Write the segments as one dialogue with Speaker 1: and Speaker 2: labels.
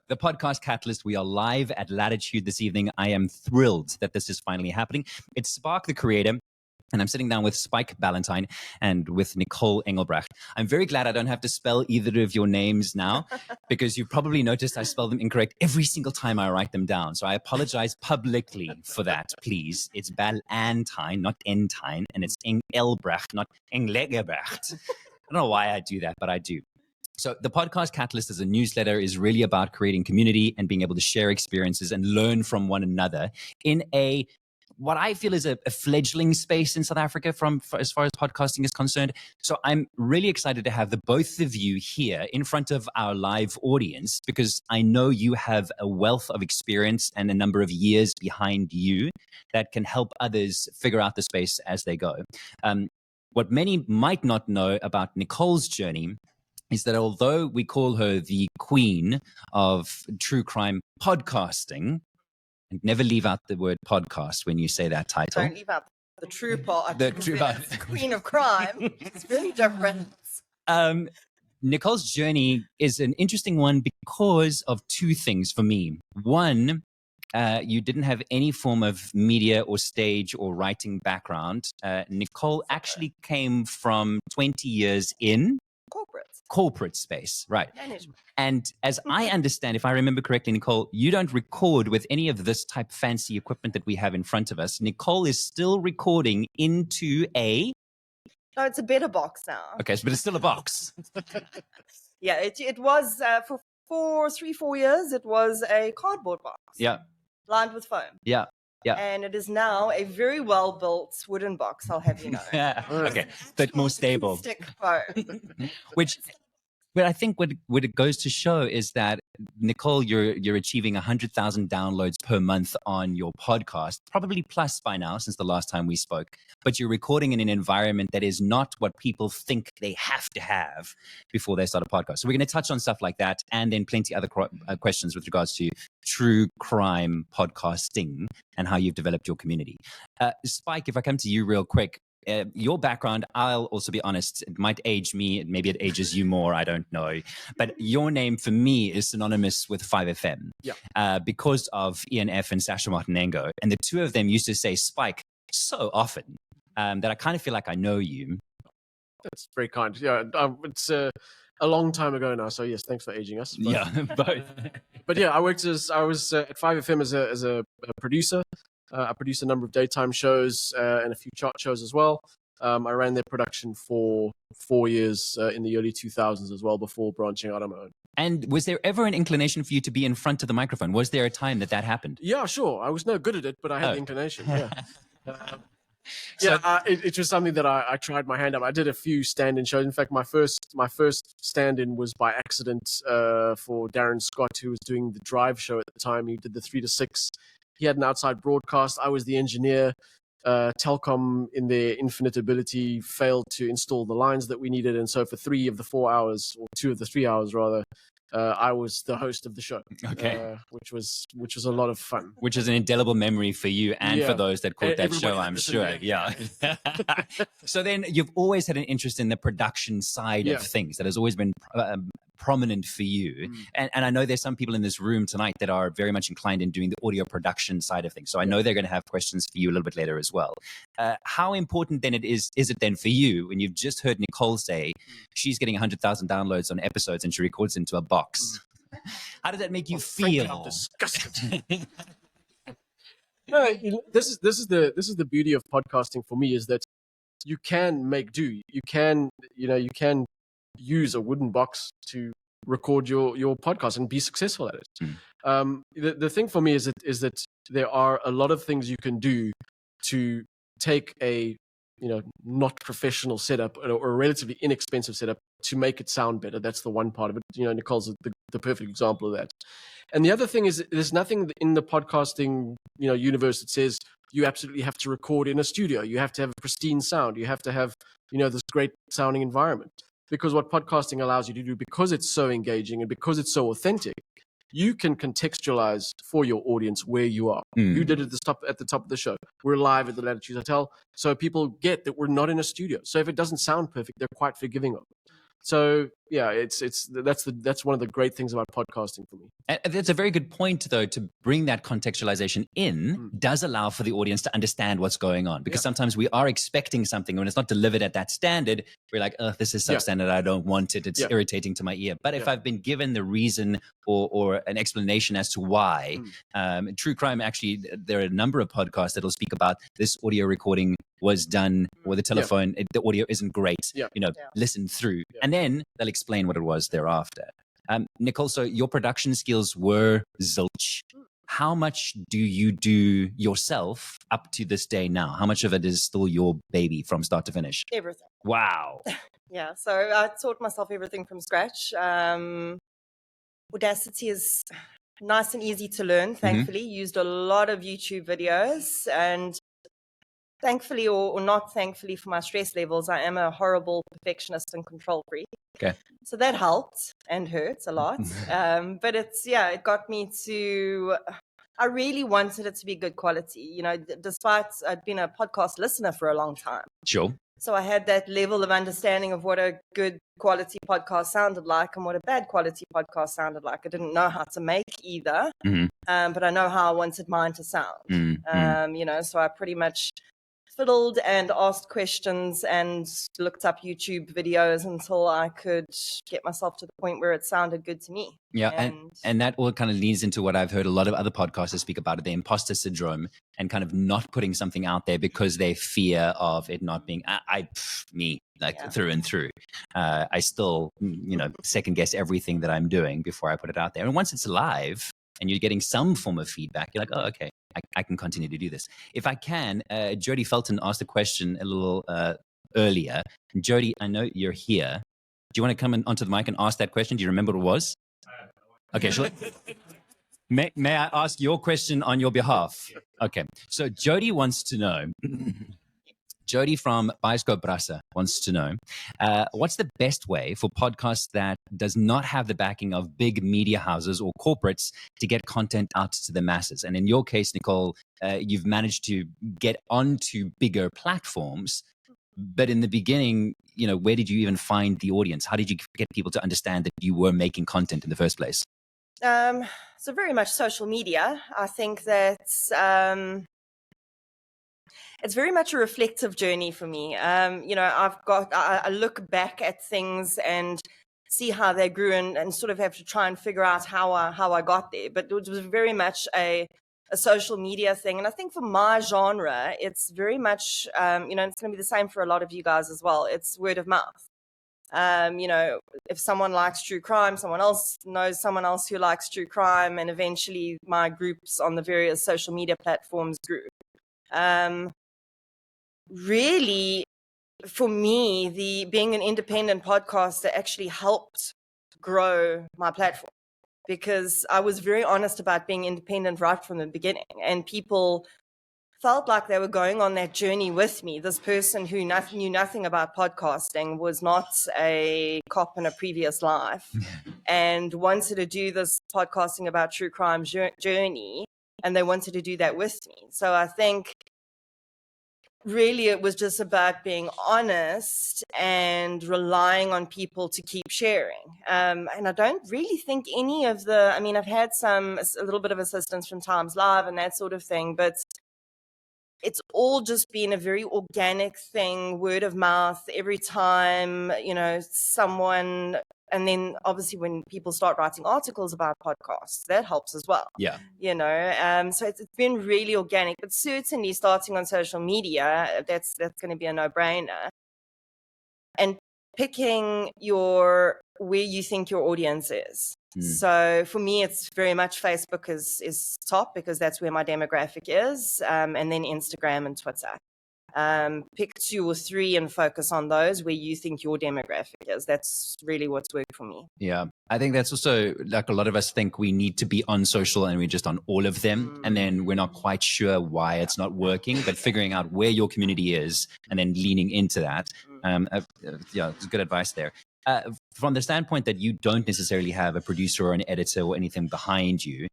Speaker 1: The podcast catalyst, we are live at Latitude this evening. I am thrilled that this is finally happening. It's Spark the Creator, and I'm sitting down with Spike Ballantine and with Nicole Engelbrecht. I'm very glad I don't have to spell either of your names now, because you've probably noticed I spell them incorrect every single time I write them down. So I apologize publicly for that, please. It's Ballantine, not Entine, and it's Engelbrecht, not Engelbrecht. I don't know why I do that, but I do. So the podcast catalyst as a newsletter is really about creating community and being able to share experiences and learn from one another in what I feel is a fledgling space in South Africa as far as podcasting is concerned. So I'm really excited to have the both of you here in front of our live audience, because I know you have a wealth of experience and a number of years behind you that can help others figure out the space as they go. What many might not know about Nicole's journey is that although we call her the queen of true crime podcasting, and never leave out the word podcast when you say that title.
Speaker 2: Don't leave out the true part.
Speaker 1: The true part.
Speaker 2: Queen of crime. It's very different.
Speaker 1: Nicole's journey is an interesting one because of two things for me. One, you didn't have any form of media or stage or writing background. Nicole actually came from 20 years in corporate space, right?
Speaker 2: Management.
Speaker 1: And as I understand, if I remember correctly, Nicole, you don't record with any of this type fancy equipment that we have in front of us. Nicole is still recording into a...
Speaker 2: No, it's a better box now.
Speaker 1: Okay, but it's still a box.
Speaker 2: Yeah, it was for 3-4 years, it was a cardboard box.
Speaker 1: Yeah. Lined
Speaker 2: with foam.
Speaker 1: Yeah. Yeah.
Speaker 2: And it is now a very well-built wooden box, I'll have you know.
Speaker 1: Yeah. Okay, but more stable.
Speaker 2: Stick foam.
Speaker 1: But I think what it goes to show is that, Nicole, you're achieving 100,000 downloads per month on your podcast, probably plus by now since the last time we spoke. But you're recording in an environment that is not what people think they have to have before they start a podcast. So we're going to touch on stuff like that, and then plenty other questions with regards to true crime podcasting and how you've developed your community. Spike, if I come to you real quick. Your background, I'll also be honest, it might age me, maybe it ages you more, I don't know. But your name for me is synonymous with 5FM because of Ian F. and Sasha Martinengo. And the two of them used to say Spike so often that I kind of feel like I know you.
Speaker 3: That's very kind. Yeah, it's a long time ago now, so yes, thanks for aging us. But,
Speaker 1: yeah, both.
Speaker 3: But yeah, I was at 5FM as a producer. I produced a number of daytime shows and a few chart shows as well. I ran their production for 4 years in the early 2000s as well, before branching out on my own. And
Speaker 1: was there ever an inclination for you to be in front of the microphone? Was there a time that happened?
Speaker 3: Yeah, sure. I was no good at it, but I had the inclination. Yeah. It was something that I tried my hand at. I did a few stand-in shows. In fact, my first stand-in was by accident for Darren Scott, who was doing the Drive show at the time. He did the 3 to 6. He had an outside broadcast. I was the engineer. Telkom, in their infinite ability, failed to install the lines that we needed. And so for 3 of the 4 hours, or 2 of the 3 hours rather, I was the host of the show.
Speaker 1: Okay.
Speaker 3: Which was a lot of fun.
Speaker 1: Which is an indelible memory for you and for those that caught that show, I'm sure. Yeah. So then you've always had an interest in the production side of things. That has always been prominent for you. And I know there's some people in this room tonight that are very much inclined in doing the audio production side of things. So I know they're going to have questions for you a little bit later as well. How important then is it then for you when you've just heard Nicole say she's getting 100,000 downloads on episodes and she records into a box? How does that make you feel?
Speaker 3: I'm disgusted. No, this is the beauty of podcasting for me, is that you can make do. You can use a wooden box to record your podcast and be successful at it. The thing for me is that there are a lot of things you can do to take a not professional setup or a relatively inexpensive setup to make it sound better. That's the one part of it. Nicole's the perfect example of that. And the other thing is, there's nothing in the podcasting universe that says you absolutely have to record in a studio. You have to have pristine sound. You have to have this great sounding environment. Because what podcasting allows you to do, because it's so engaging and because it's so authentic, you can contextualize for your audience where you are. You did it at the top of the show. We're live at the Latitude Hotel, so people get that we're not in a studio. So if it doesn't sound perfect, they're quite forgiving of it. So yeah, that's one of the great things about podcasting for me.
Speaker 1: And that's a very good point, though, to bring that contextualization in does allow for the audience to understand what's going on. Because sometimes we are expecting something when it's not delivered at that standard. We're like, oh, this is substandard. I don't want it. It's irritating to my ear. But if I've been given the reason or an explanation as to why, true crime, actually, there are a number of podcasts that will speak about this audio recording was done with a telephone. The audio isn't great. Listen through. And then they'll explain what it was thereafter. Nicole, so your production skills were zilch. How much do you do yourself up to this day now? How much of it is still your baby from start to finish?
Speaker 2: Everything.
Speaker 1: Wow.
Speaker 2: Yeah, so I taught myself everything from scratch. Audacity is nice and easy to learn, thankfully. Used a lot of YouTube videos, and thankfully or not thankfully for my stress levels, I am a horrible perfectionist and control freak.
Speaker 1: Okay.
Speaker 2: So that helped and hurts a lot. But it got me to, I really wanted it to be good quality, despite I'd been a podcast listener for a long time.
Speaker 1: Sure.
Speaker 2: So I had that level of understanding of what a good quality podcast sounded like and what a bad quality podcast sounded like. I didn't know how to make either, but I know how I wanted mine to sound. So I pretty much fiddled and asked questions and looked up YouTube videos until I could get myself to the point where it sounded good to me.
Speaker 1: Yeah, and that all kind of leads into what I've heard a lot of other podcasters speak about, the imposter syndrome and kind of not putting something out there because they fear of it not being me, through and through. I still, second guess everything that I'm doing before I put it out there. And once it's live and you're getting some form of feedback, you're like, oh, okay, I can continue to do this. If I can, Jody Felton asked a question a little earlier. Jody, I know you're here. Do you want to come onto the mic and ask that question? Do you remember what it was? Okay, may I ask your question on your behalf? Okay, so Jody wants to know, Jody from Bioscope Brasa wants to know, what's the best way for podcasts that does not have the backing of big media houses or corporates to get content out to the masses? And in your case, Nicole, you've managed to get onto bigger platforms. But in the beginning, where did you even find the audience? How did you get people to understand that you were making content in the first place?
Speaker 2: So very much social media. I think that it's very much a reflective journey for me. I look back at things and see how they grew and sort of have to try and figure out how I got there. But it was very much a social media thing. And I think for my genre, it's very much, it's going to be the same for a lot of you guys as well. It's word of mouth. If someone likes true crime, someone else knows someone else who likes true crime, and eventually my groups on the various social media platforms grew. Really, for me, being an independent podcaster actually helped grow my platform, because I was very honest about being independent right from the beginning, and people felt like they were going on that journey with me. This person who knew nothing about podcasting, was not a cop in a previous life, and wanted to do this podcasting about true crime journey, and they wanted to do that with me. So I think really it was just about being honest and relying on people to keep sharing. And I don't really think I've had a little bit of assistance from Times Live and that sort of thing, but it's all just been a very organic thing, word of mouth, every time, someone, and then obviously when people start writing articles about podcasts, that helps as well.
Speaker 1: Yeah.
Speaker 2: So it's been really organic, but certainly starting on social media, that's going to be a no-brainer. And picking where you think your audience is. So for me, it's very much Facebook is top, because that's where my demographic is, and then Instagram and Twitter. Pick 2 or 3 and focus on those where you think your demographic is. That's really what's worked for me.
Speaker 1: Yeah. I think that's also, like, a lot of us think we need to be on social and we're just on all of them. And then we're not quite sure why it's not working, but figuring out where your community is and then leaning into that. It's good advice there. From the standpoint that you don't necessarily have a producer or an editor or anything behind you,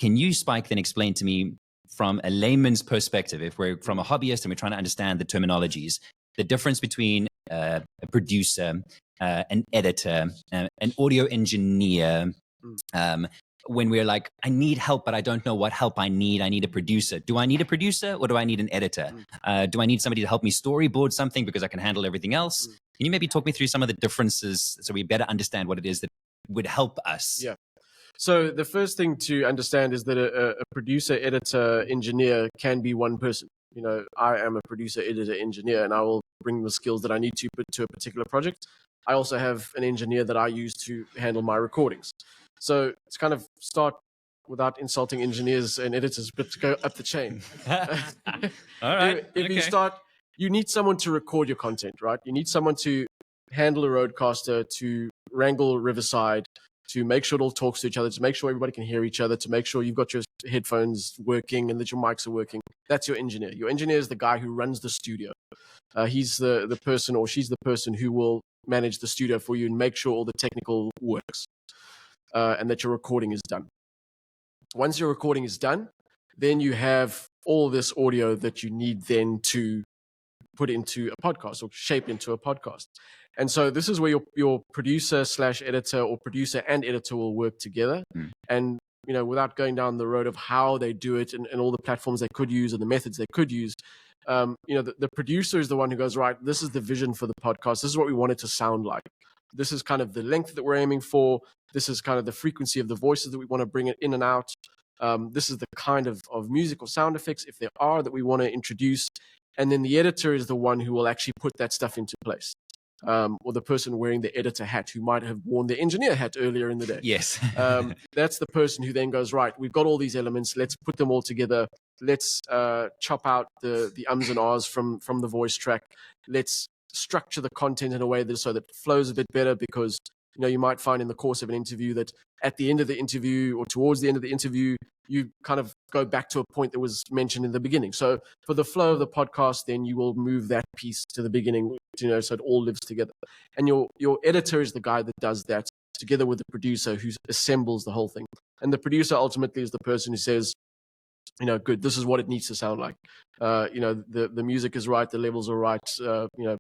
Speaker 1: can you, Spike, then explain to me from a layman's perspective, if we're from a hobbyist and we're trying to understand the terminologies, the difference between a producer, an editor, an audio engineer, when we're like, I need help, but I don't know what help I need. I need a producer. Do I need a producer or do I need an editor? Do I need somebody to help me storyboard something because I can handle everything else? Can you maybe talk me through some of the differences so we better understand what it is that would help us?
Speaker 3: Yeah. So the first thing to understand is that a producer, editor, engineer can be one person. You know, I am a producer, editor, engineer, and I will bring the skills that I need to put to a particular project. I also have an engineer that I use to handle my recordings. So it's kind of start without insulting engineers and editors, but to go up the chain.
Speaker 1: All right.
Speaker 3: If you start, you need someone to record your content, right? You need someone to handle a roadcaster, to wrangle Riverside, to make sure it all talks to each other, to make sure everybody can hear each other, to make sure you've got your headphones working and that your mics are working. That's your engineer. Your engineer is the guy who runs the studio. He's the person, or she's the person who will manage the studio for you and make sure all the technical works and that your recording is done. Once your recording is done, then you have all this audio that you need then to put into a podcast or shape into a podcast. And so this is where your producer / editor, or producer and editor, will work together. And, you know, without going down the road of how they do it and all the platforms they could use and the methods they could use, you know, the producer is the one who goes, right, this is the vision for the podcast. This is what we want it to sound like. This is kind of the length that we're aiming for. This is kind of the frequency of the voices that we want to bring it in and out. This is the kind of music or sound effects, if there are, that we want to introduce. And then the editor is the one who will actually put that stuff into place. Or the person wearing the editor hat who might have worn the engineer hat earlier in the day.
Speaker 1: Yes.
Speaker 3: That's the person who then goes, right, we've got all these elements. Let's put them all together. Let's chop out the ums and ahs from the voice track. Let's structure the content in a way that so that it flows a bit better, because, you know, you might find in the course of an interview that at the end of the interview or towards the end of the interview, you kind of go back to a point that was mentioned in the beginning. So for the flow of the podcast, then you will move that piece to the beginning, you know, so it all lives together. And your editor is the guy that does that together with the producer who assembles the whole thing. And the producer ultimately is the person who says, you know, good, this is what it needs to sound like. You know, the music is right, the levels are right, you know,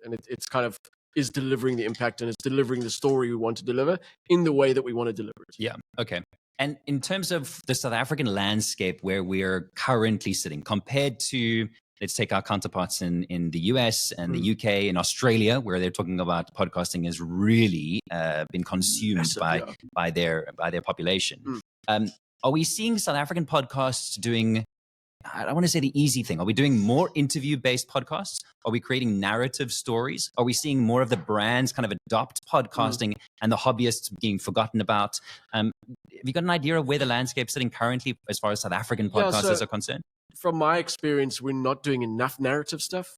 Speaker 3: and it's kind of is delivering the impact, and it's delivering the story we want to deliver in the way that we want to deliver it.
Speaker 1: Yeah. Okay. And in terms of the South African landscape where we're currently sitting, compared to, let's take our counterparts in the US and the UK and Australia, where they're talking about podcasting has really been consumed by their population. Are we seeing South African podcasts doing, I don't want to say the easy thing. Are we doing more interview-based podcasts? Are we creating narrative stories? Are we seeing more of the brands kind of adopt podcasting and the hobbyists being forgotten about? Have you got an idea of where the landscape's sitting currently as far as South African podcasters are concerned?
Speaker 3: From my experience, we're not doing enough narrative stuff.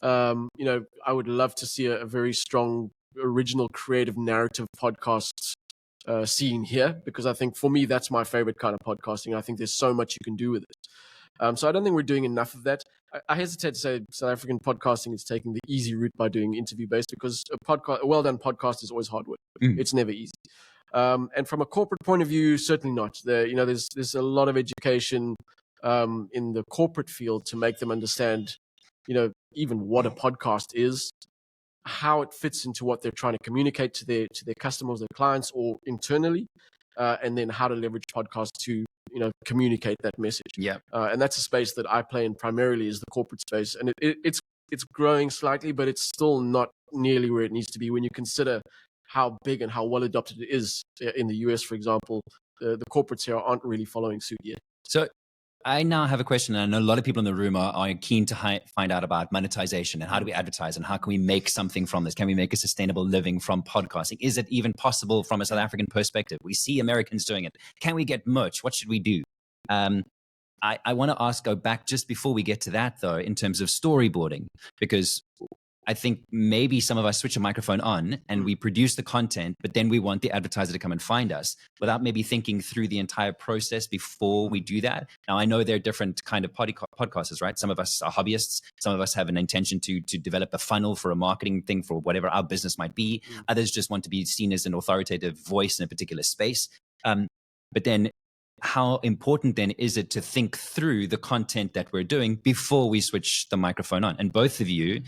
Speaker 3: You know, I would love to see a very strong, original, creative narrative podcast scene here, because I think for me, that's my favorite kind of podcasting. I think there's so much you can do with it. So I don't think we're doing enough of that. I hesitate to say South African podcasting is taking the easy route by doing interview-based, because a well-done podcast is always hard work. It's never easy. And from a corporate point of view, certainly not. You know, there's a lot of education in the corporate field to make them understand, you know, even what a podcast is, how it fits into what they're trying to communicate to their customers, their clients, or internally, and then how to leverage podcasts to, you know, communicate that message.
Speaker 1: Yeah.
Speaker 3: And that's a space that I play in primarily, is the corporate space. And it's growing slightly, but it's still not nearly where it needs to be when you consider how big and how well adopted it is in the US, for example. The corporates here aren't really following suit yet.
Speaker 1: So I now have a question, and I know a lot of people in the room are keen to find out about monetization and how do we advertise and how can we make something from this? Can we make a sustainable living from podcasting? Is it even possible from a South African perspective? We see Americans doing it. Can we get merch? What should we do? I want to go back just before we get to that, though, in terms of storyboarding, because I think maybe some of us switch a microphone on and we produce the content, but then we want the advertiser to come and find us without maybe thinking through the entire process before we do that. Now, I know there are different kind of podcasters, right? Some of us are hobbyists. Some of us have an intention to develop a funnel for a marketing thing for whatever our business might be. Others just want to be seen as an authoritative voice in a particular space. But then how important then is it to think through the content that we're doing before we switch the microphone on? And both of you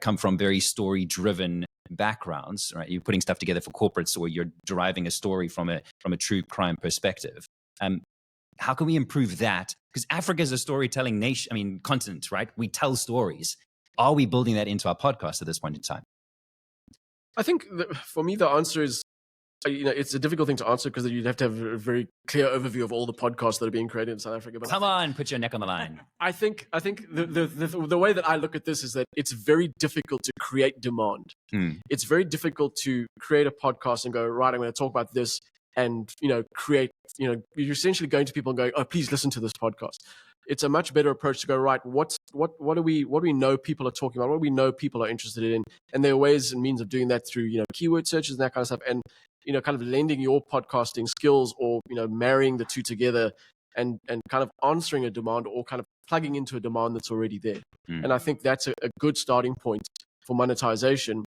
Speaker 1: come from very story-driven backgrounds, right? You're putting stuff together for corporates, or you're deriving a story from a true crime perspective. How can we improve that? Because Africa is a storytelling continent, right? We tell stories. Are we building that into our podcast at this point in time?
Speaker 3: I think for me, the answer is, it's a difficult thing to answer because you'd have to have a very clear overview of all the podcasts that are being created in South Africa. But
Speaker 1: Come on, put your neck on the line.
Speaker 3: I think the way that I look at this is that it's very difficult to create demand. It's very difficult to create a podcast and go, right, I'm going to talk about this, and create. You're essentially going to people and going, oh, please listen to this podcast. It's a much better approach to go, right, what do we know people are talking about? What do we know people are interested in? And there are ways and means of doing that through keyword searches and that kind of stuff. And kind of lending your podcasting skills, or marrying the two together, and kind of answering a demand, or kind of plugging into a demand that's already there. And I think that's a good starting point for monetization,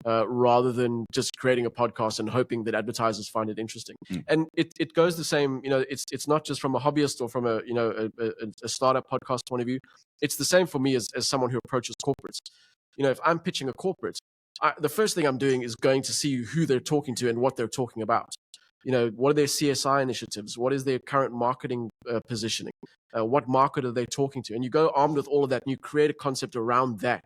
Speaker 3: rather than just creating a podcast and hoping that advertisers find it interesting. And it goes the same. It's not just from a hobbyist or from a startup podcast point of view. It's the same for me as someone who approaches corporates. If I'm pitching a corporate, the first thing I'm doing is going to see who they're talking to and what they're talking about. What are their CSI initiatives? What is their current marketing positioning? What market are they talking to? And you go armed with all of that, and you create a concept around that.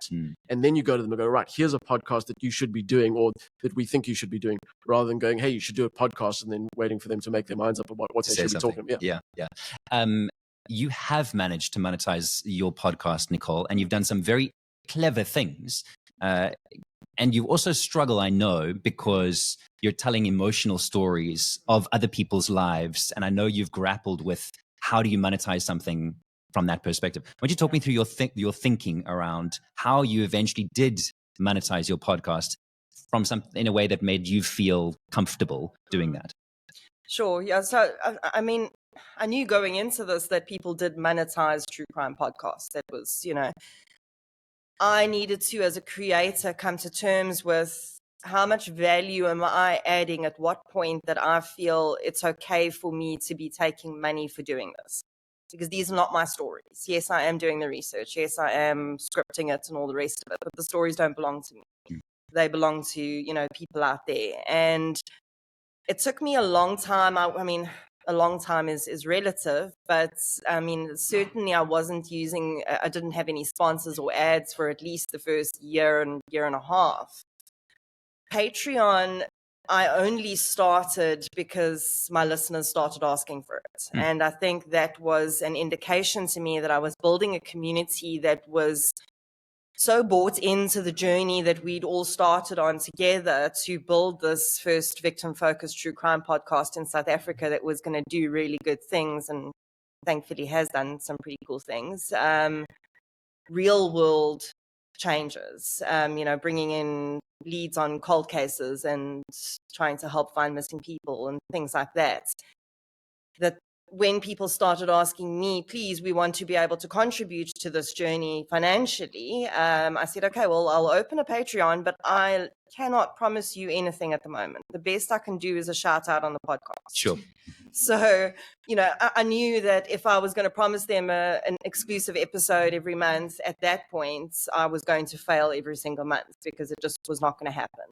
Speaker 3: And then you go to them and go, right, here's a podcast that you should be doing, or that we think you should be doing, rather than going, hey, you should do a podcast, and then waiting for them to make their minds up about what they should be talking about.
Speaker 1: Yeah. You have managed to monetize your podcast, Nicole, and you've done some very clever things. And you also struggle, I know, because you're telling emotional stories of other people's lives. And I know you've grappled with, how do you monetize something from that perspective? Why don't you talk me through your thinking around how you eventually did monetize your podcast from in a way that made you feel comfortable doing that?
Speaker 2: Sure. Yeah. So, I knew going into this that people did monetize true crime podcasts. That was, I needed to, as a creator, come to terms with how much value am I adding at what point that I feel it's okay for me to be taking money for doing this. Because these are not my stories. Yes, I am doing the research. Yes, I am scripting it and all the rest of it. But the stories don't belong to me. They belong to, people out there. And it took me a long time. A long time is relative, but certainly I didn't have any sponsors or ads for at least the first year and a half. Patreon, I only started because my listeners started asking for it. And I think that was an indication to me that I was building a community that was so bought into the journey that we'd all started on together to build this first victim-focused true crime podcast in South Africa that was going to do really good things, and thankfully has done some pretty cool things. Real world changes, bringing in leads on cold cases and trying to help find missing people and things like that. That when people started asking me, please, we want to be able to contribute to this journey financially, I said, okay, well, I'll open a Patreon, but I cannot promise you anything at the moment. The best I can do is a shout out on the podcast.
Speaker 1: Sure.
Speaker 2: So, I knew that if I was going to promise them an exclusive episode every month, at that point, I was going to fail every single month because it just was not going to happen.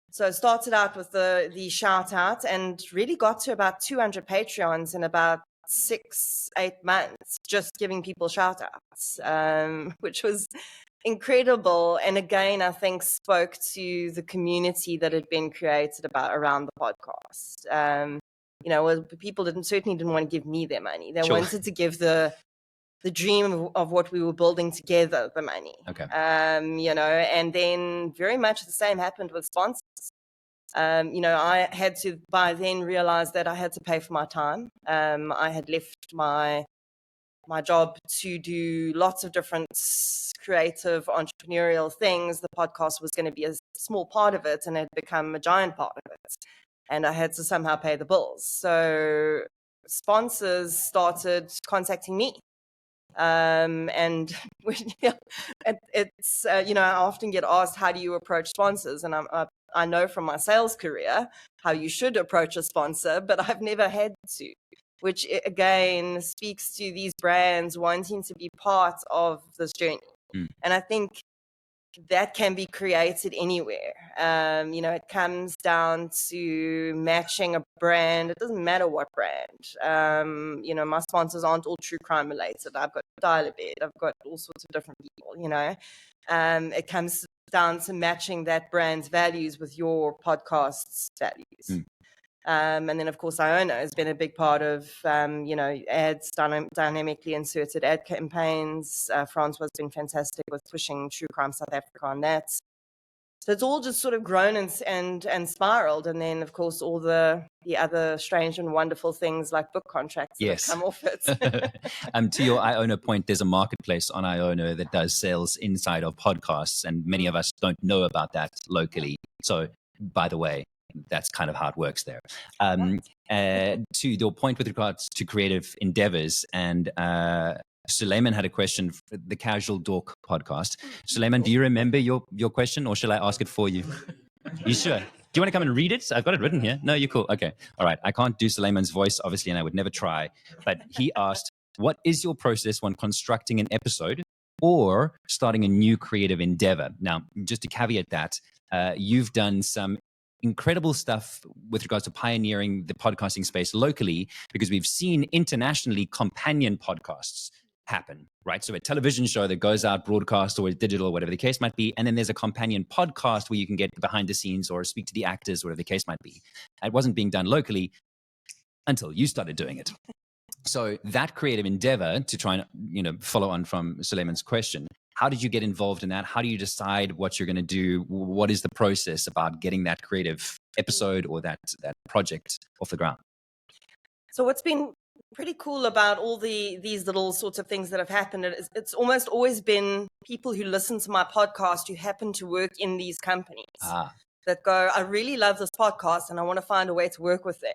Speaker 2: So I started out with the shout out and really got to about 200 Patreons in about 6-8 months, just giving people shout outs, which was incredible. And again, I think spoke to the community that had been created around the podcast. People certainly didn't want to give me their money. They wanted to give the dream of what we were building together the money.
Speaker 1: Okay.
Speaker 2: And then very much the same happened with sponsors. I had to by then realize that I had to pay for my time. I had left my job to do lots of different creative entrepreneurial things. The podcast was going to be a small part of it, and it had become a giant part of it. And I had to somehow pay the bills. So sponsors started contacting me. And it's I often get asked, how do you approach sponsors? And I know from my sales career how you should approach a sponsor, but I've never had to, which again speaks to these brands wanting to be part of this journey. And I think that can be created anywhere. It comes down to matching a brand. It doesn't matter what brand. My sponsors aren't all true crime related. I've got Dial a Bed. I've got all sorts of different people, It comes down to matching that brand's values with your podcast's values. And then, of course, Iona has been a big part of, ads, dynamically inserted ad campaigns. Francois has been fantastic with pushing True Crime South Africa on that. So it's all just sort of grown and spiraled. And then, of course, all the other strange and wonderful things like book contracts that have come off it.
Speaker 1: To your Iona point, there's a marketplace on Iona that does sales inside of podcasts, and many of us don't know about that locally. So, by the way, that's kind of how it works there. To your point with regards to creative endeavors, and Suleiman had a question for the Casual Dork podcast. Suleiman, do you remember your question, or shall I ask it for you? You sure? Do you want to come and read it? I've got it written here. No, you're cool. Okay. All right. I can't do Suleiman's voice, obviously, and I would never try. But he asked, what is your process when constructing an episode or starting a new creative endeavor? Now, just to caveat that, you've done some incredible stuff with regards to pioneering the podcasting space locally, because we've seen internationally companion podcasts happen, right? So a television show that goes out broadcast or digital, whatever the case might be, and then there's a companion podcast where you can get behind the scenes or speak to the actors, whatever the case might be. It wasn't being done locally until you started doing it. So that creative endeavor, to try and follow on from Suleiman's question, how did you get involved in that? How do you decide what you're going to do? What is the process about getting that creative episode or that project off the ground?
Speaker 2: So what's been pretty cool about all these little sorts of things that have happened is it's almost always been people who listen to my podcast who happen to work in these companies that go, I really love this podcast and I want to find a way to work with them.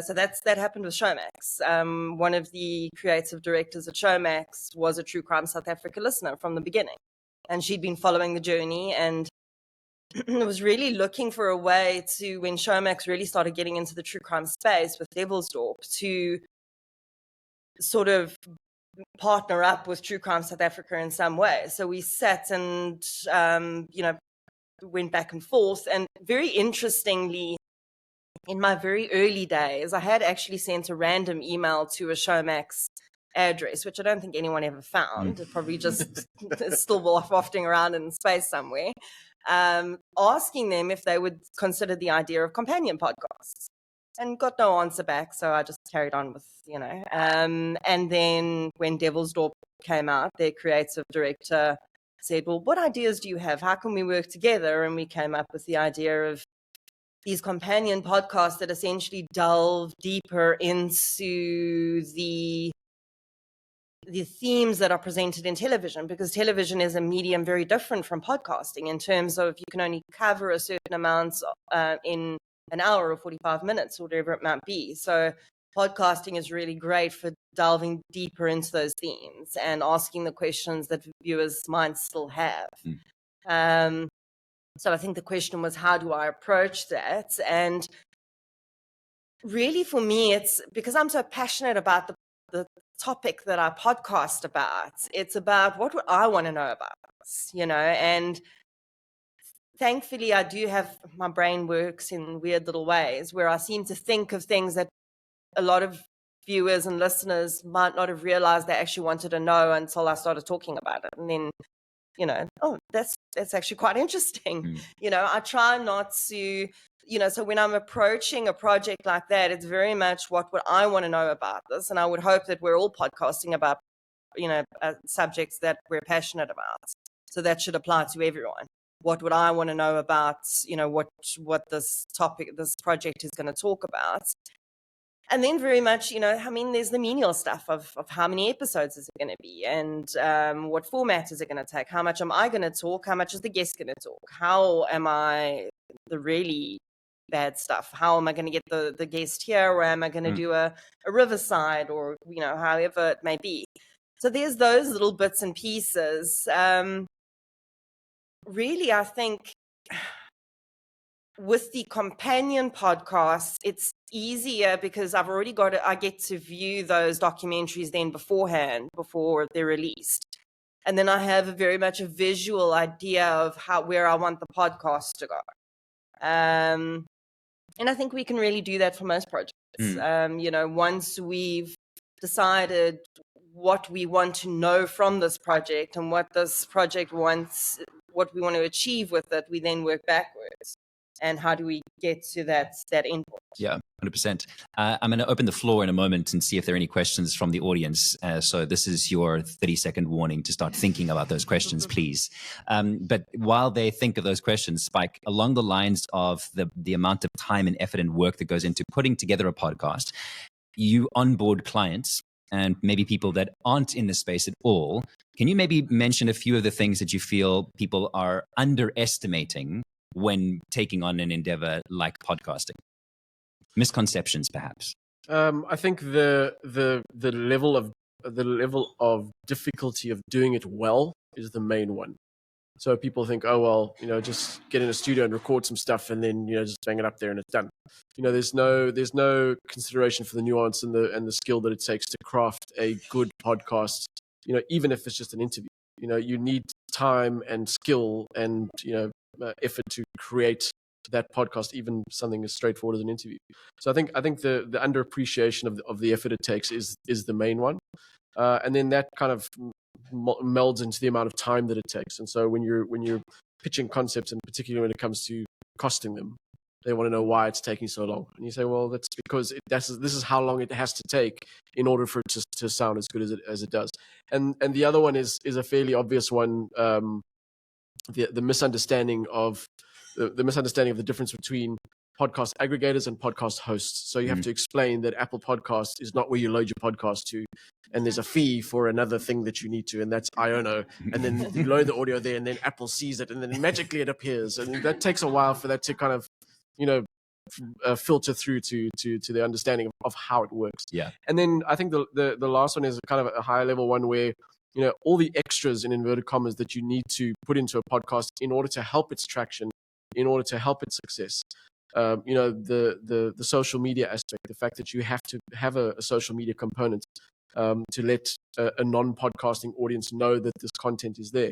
Speaker 2: So that happened with Showmax. One of the creative directors at Showmax was a True Crime South Africa listener from the beginning, and she'd been following the journey and was really looking for a way to, when Showmax really started getting into the true crime space with Devilsdorp, to sort of partner up with True Crime South Africa in some way. So we sat and, went back and forth. And very interestingly, in my very early days, I had actually sent a random email to a Showmax address, which I don't think anyone ever found. It probably just is still wafting around in space somewhere, asking them if they would consider the idea of companion podcasts, and got no answer back. So I just carried on with, and then when Devilsdorp came out, their creative director said, well, what ideas do you have? How can we work together? And we came up with the idea of these companion podcasts that essentially delve deeper into the themes that are presented in television, because television is a medium very different from podcasting in terms of you can only cover a certain amount in an hour or 45 minutes or whatever it might be. So podcasting is really great for delving deeper into those themes and asking the questions that viewers might still have. So I think the question was, how do I approach that? And really for me, it's because I'm so passionate about the topic that I podcast about. It's about what would I want to know about this, and thankfully I do have, my brain works in weird little ways where I seem to think of things that a lot of viewers and listeners might not have realized they actually wanted to know until I started talking about it. And then that's actually quite interesting. I try not to, so when I'm approaching a project like that, it's very much what would I want to know about this? And I would hope that we're all podcasting about, subjects that we're passionate about. So that should apply to everyone. What would I want to know about, what this project is going to talk about? And then very much, there's the menial stuff of how many episodes is it going to be, and what format is it going to take? How much am I going to talk? How much is the guest going to talk? How am I, the really bad stuff, how am I going to get the guest here? Or am I going to do a riverside, or, however it may be? So there's those little bits and pieces. Really, I think with the companion podcasts, it's easier because I get to view those documentaries then beforehand, before they're released. And then I have very much a visual idea of where I want the podcast to go. And I think we can really do that for most projects. Once we've decided what we want to know from this project and what this project wants, what we want to achieve with it, we then work backwards. And how do we get to that input?
Speaker 1: Yeah, 100%. I'm going to open the floor in a moment and see if there are any questions from the audience. So this is your 30-second warning to start thinking about those questions, please. But while they think of those questions, Spike, along the lines of the amount of time and effort and work that goes into putting together a podcast, you onboard clients and maybe people that aren't in the space at all. Can you maybe mention a few of the things that you feel people are underestimating when taking on an endeavor like podcasting? Misconceptions, perhaps.
Speaker 3: I think the level of difficulty of doing it well is the main one. So people think, oh well, just get in a studio and record some stuff, and then just bang it up there and it's done. There's no consideration for the nuance and the skill that it takes to craft a good podcast. Even if it's just an interview, you need time and skill and effort to create that podcast, even something as straightforward as an interview. So I think the underappreciation of the effort it takes is the main one, and then that kind of melds into the amount of time that it takes. And so when you're pitching concepts, and particularly when it comes to costing them, they want to know why it's taking so long. And you say, well, that's because this is how long it has to take in order for it to sound as good as it does. And the other one is a fairly obvious one. The misunderstanding of the difference between podcast aggregators and podcast hosts. So you have to explain that Apple Podcast is not where you load your podcast to, and there's a fee for another thing that you need to, and that's Iono. And then you load the audio there, and then Apple sees it, and then magically it appears. And that takes a while for that to kind of, filter through to the understanding of how it works.
Speaker 1: Yeah.
Speaker 3: And then I think the last one is kind of a higher level one where all the extras in inverted commas that you need to put into a podcast in order to help its traction, in order to help its success. The social media aspect, the fact that you have to have a social media component to let a non-podcasting audience know that this content is there.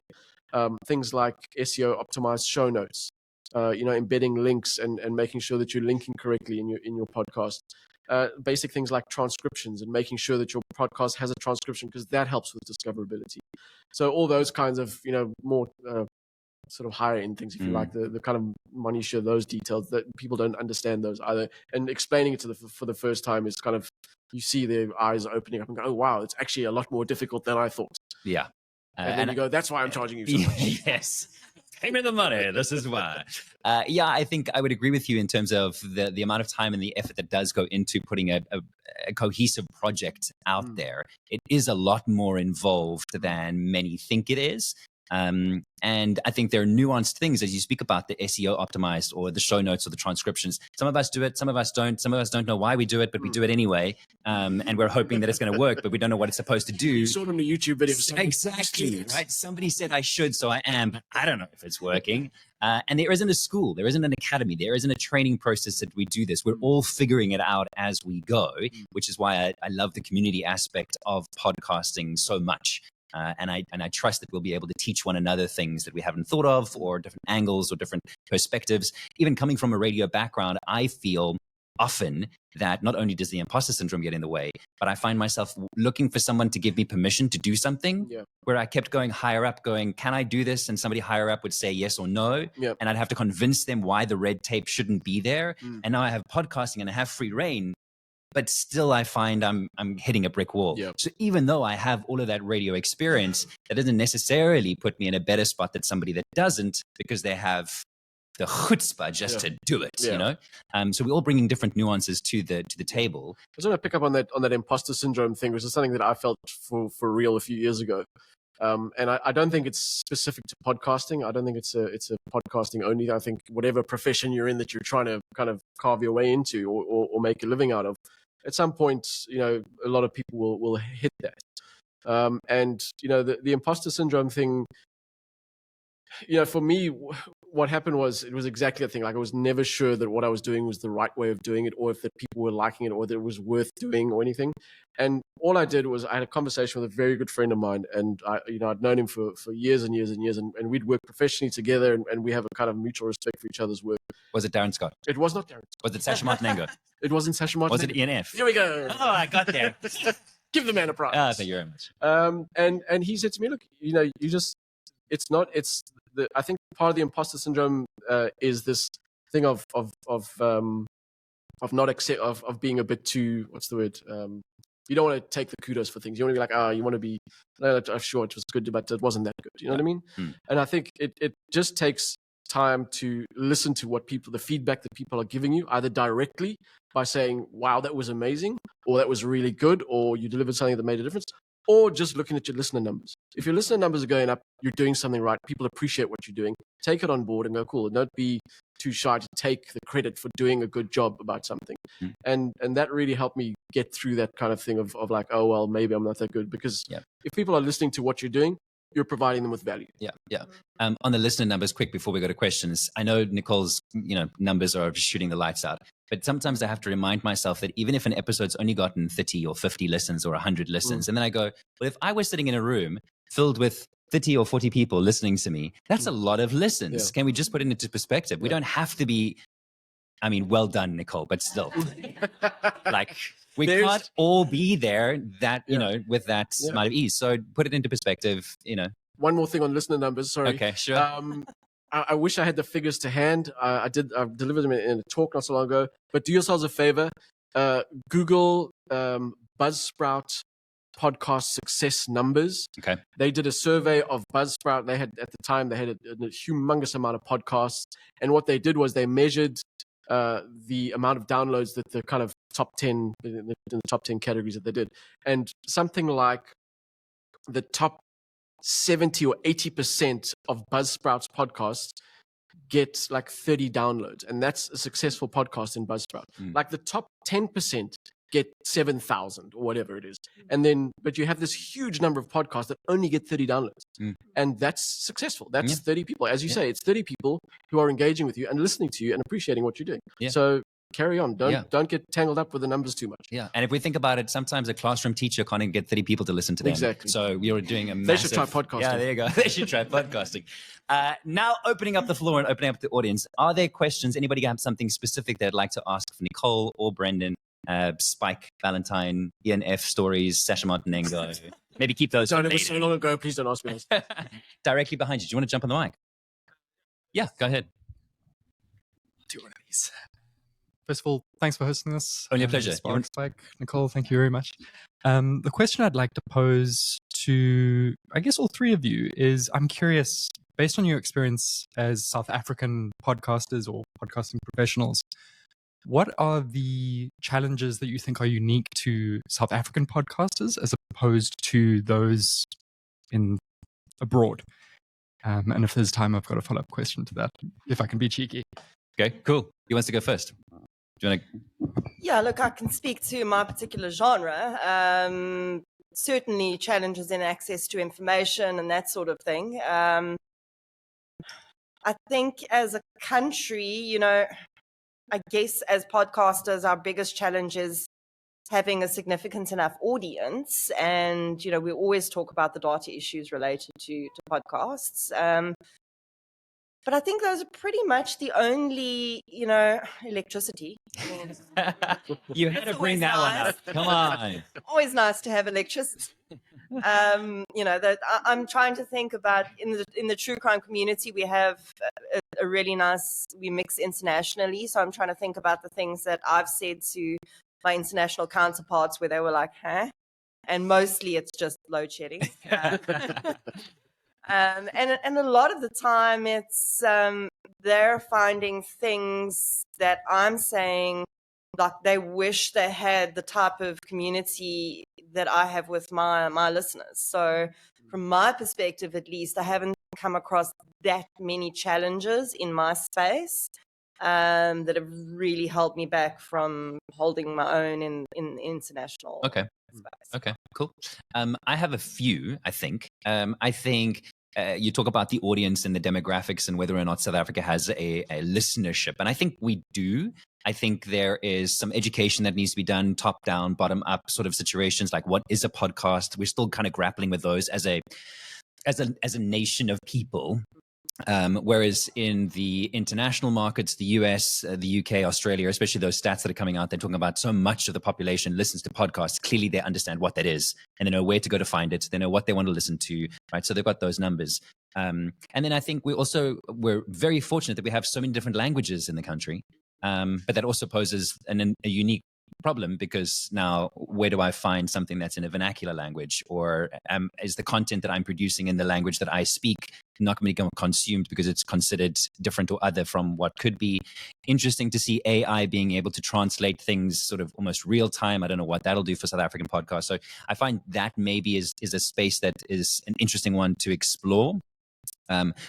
Speaker 3: Things like SEO optimized show notes, embedding links and making sure that you're linking correctly in your podcast. Basic things like transcriptions and making sure that your podcast has a transcription, because that helps with discoverability. So all those kinds of more sort of higher end things, if you like, the kind of minutiae, those details that people don't understand those either, and explaining it for the first time is kind of, you see their eyes opening up and go, oh wow, it's actually a lot more difficult than I thought.
Speaker 1: Yeah.
Speaker 3: And then you go, that's why I'm charging you so much.
Speaker 1: Yes. Pay me the money. This is why. Yeah, I think I would agree with you in terms of the amount of time and the effort that does go into putting a cohesive project out there. It is a lot more involved than many think it is. And I think there are nuanced things as you speak about the SEO optimized or the show notes or the transcriptions. Some of us do it, some of us don't. Some of us don't know why we do it, but we do it anyway. And we're hoping that it's going to work, but we don't know what it's supposed to do.
Speaker 3: You saw it on the YouTube video.
Speaker 1: Exactly, right? Somebody said I should, so I am, but I don't know if it's working. And there isn't a school, there isn't an academy, there isn't a training process that we do this. We're all figuring it out as we go, which is why I love the community aspect of podcasting so much. And I trust that we'll be able to teach one another things that we haven't thought of, or different angles or different perspectives. Even coming from a radio background, I feel often that not only does the imposter syndrome get in the way, but I find myself looking for someone to give me permission to do something, where I kept going higher up, going, can I do this? And somebody higher up would say yes or no. And I'd have to convince them why the red tape shouldn't be there. And now I have podcasting and I have free reign. But still, I find I'm hitting a brick wall. So even though I have all of that radio experience, that doesn't necessarily put me in a better spot than somebody that doesn't, because they have the chutzpah just to do it. So we're all bringing different nuances to the table.
Speaker 3: I just want to pick up on that imposter syndrome thing, which is something that I felt for real a few years ago. And I don't think it's specific to podcasting. I don't think it's a podcasting only. I think whatever profession you're in that you're trying to kind of carve your way into or make a living out of, at some point, a lot of people will hit that. And the imposter syndrome thing, for me, what happened was, it was exactly the thing. Like, I was never sure that what I was doing was the right way of doing it, or if that people were liking it, or that it was worth doing, or anything. And all I did was, I had a conversation with a very good friend of mine, and I'd known him for years and years and years, and we'd worked professionally together, and we have a kind of mutual respect for each other's work.
Speaker 1: Was it Darren Scott?
Speaker 3: It was not Darren.
Speaker 1: Was it Sasha Martinengo?
Speaker 3: It wasn't Sasha Martin.
Speaker 1: Was it Ian F?
Speaker 3: Here we go.
Speaker 1: Oh, I got there.
Speaker 3: Give the man a prize.
Speaker 1: Thank you very much.
Speaker 3: And he said to me, look, you just, I think part of the imposter syndrome is this thing of not accept, of being a bit too, what's the word? You don't want to take the kudos for things. You want to be like, you want to be, sure, it was good, but it wasn't that good. You know what I mean? And I think it just takes time to listen to what the feedback that people are giving you, either directly by saying, wow, that was amazing, or that was really good, or you delivered something that made a difference, or just looking at your listener numbers. If your listener numbers are going up, you're doing something right. People appreciate what you're doing. Take it on board and go, cool. And don't be too shy to take the credit for doing a good job about something. And that really helped me get through that kind of thing of like, oh, well, maybe I'm not that good. Because if people are listening to what you're doing, you're providing them with value.
Speaker 1: Yeah. On the listener numbers, quick before we go to questions, I know Nicole's numbers are shooting the lights out, but sometimes I have to remind myself that even if an episode's only gotten 30 or 50 listens or 100 listens, and then I go, well, if I was sitting in a room filled with 30 or 40 people listening to me, that's a lot of listens. Can we just put it into perspective? We don't have to be, well done, Nicole, but still, like, we can't all be there that, with that amount of ease. So put it into perspective,
Speaker 3: One more thing on listener numbers. Sorry.
Speaker 1: Okay, sure.
Speaker 3: I wish I had the figures to hand. I delivered them in a talk not so long ago. But do yourselves a favor. Google Buzzsprout podcast success numbers.
Speaker 1: Okay.
Speaker 3: They did a survey of Buzzsprout. They had, at the time, a humongous amount of podcasts. And what they did was they measured the amount of downloads that the kind of top 10 in the top 10 categories that they did, and something like the top 70 or 80% of Buzzsprout's podcasts get like 30 downloads, and that's a successful podcast in Buzzsprout. Like the top 10% get 7,000 or whatever it is, and then but you have this huge number of podcasts that only get 30 downloads, and that's successful. That's 30 people, as you say, it's 30 people who are engaging with you and listening to you and appreciating what you're doing. So carry on. Don't get tangled up with the numbers too much.
Speaker 1: Yeah. And if we think about it, sometimes a classroom teacher can't even get 30 people to listen to them.
Speaker 3: Exactly.
Speaker 1: So we are doing a massive...
Speaker 3: They should try podcasting.
Speaker 1: Yeah, there you go. They should try podcasting. Now opening up the floor and opening up the audience. Are there questions? Anybody have something specific they'd like to ask for Nicole or Brendan? Spike, Ballantine, Ian F. Stories, Sasha Martinengo. Maybe keep those.
Speaker 3: It was so long ago. Please don't ask me this.
Speaker 1: Directly behind you. Do you want to jump on the mic? Yeah, go ahead.
Speaker 4: Do one of these. First of all, thanks for hosting this.
Speaker 1: Only a pleasure.
Speaker 4: Spike, Nicole, thank you very much. The question I'd like to pose to, I guess, all three of you is, I'm curious, based on your experience as South African podcasters or podcasting professionals, what are the challenges that you think are unique to South African podcasters as opposed to those in abroad? And if there's time, I've got a follow-up question to that, if I can be cheeky.
Speaker 1: Okay, cool. Who wants to go first? Do you want to...
Speaker 2: Yeah, look, I can speak to my particular genre. Certainly challenges in access to information and that sort of thing. I think as a country, I guess as podcasters, our biggest challenge is having a significant enough audience. And, we always talk about the data issues related to podcasts. But I think those are pretty much the only, electricity.
Speaker 1: You had to bring that one up. Come on.
Speaker 2: Always nice to have electricity. That I'm trying to think about in the true crime community, we have a really nice, we mix internationally. So I'm trying to think about the things that I've said to my international counterparts where they were like, huh? And mostly it's just load shedding. And a lot of the time it's they're finding things that I'm saying, like they wish they had the type of community that I have with my listeners. So from my perspective, at least, I haven't come across that many challenges in my space that have really held me back from holding my own in international space.
Speaker 1: Okay, cool. I have a few, I think. I think you talk about the audience and the demographics and whether or not South Africa has a listenership. And I think we do. I think there is some education that needs to be done, top down, bottom up sort of situations, like what is a podcast? We're still kind of grappling with those as a nation of people. Whereas in the international markets, the US, the UK, Australia, especially those stats that are coming out, they're talking about so much of the population listens to podcasts. Clearly, they understand what that is and they know where to go to find it. They know what they want to listen to, right? So they've got those numbers. And then I think we're very fortunate that we have so many different languages in the country. But that also poses a unique problem, because now where do I find something that's in a vernacular language, or is the content that I'm producing in the language that I speak not going to be consumed because it's considered different or other from what could be? Interesting to see AI being able to translate things sort of almost real time. I don't know what that'll do for South African podcasts. So I find that maybe is a space that is an interesting one to explore.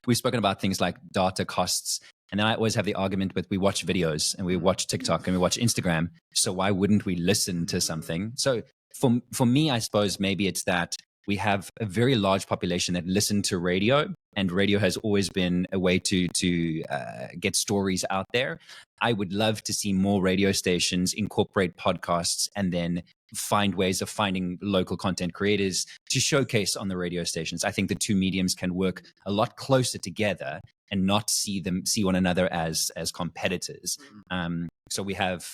Speaker 1: We've spoken about things like data costs. And then I always have the argument with, we watch videos and we watch TikTok and we watch Instagram. So why wouldn't we listen to something? So for me, I suppose maybe it's that we have a very large population that listen to radio, and radio has always been a way to get stories out there. I would love to see more radio stations incorporate podcasts and then find ways of finding local content creators to showcase on the radio stations. I think the two mediums can work a lot closer together and not see one another as competitors. So we have,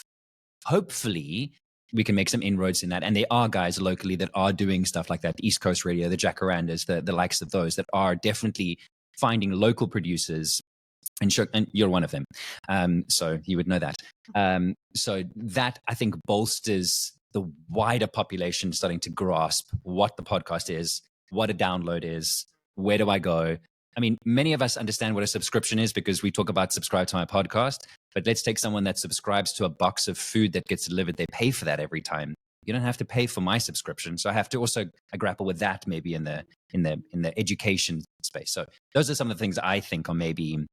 Speaker 1: hopefully, we can make some inroads in that. And there are guys locally that are doing stuff like that. East Coast Radio, the Jacarandas, the likes of those that are definitely finding local producers. And you're one of them. So you would know that. So that, I think, bolsters the wider population starting to grasp what the podcast is, what a download is, where do I go? I mean, many of us understand what a subscription is because we talk about subscribe to my podcast, but let's take someone that subscribes to a box of food that gets delivered. They pay for that every time. You don't have to pay for my subscription. So I have to also grapple with that maybe in the education space. So those are some of the things I think are maybe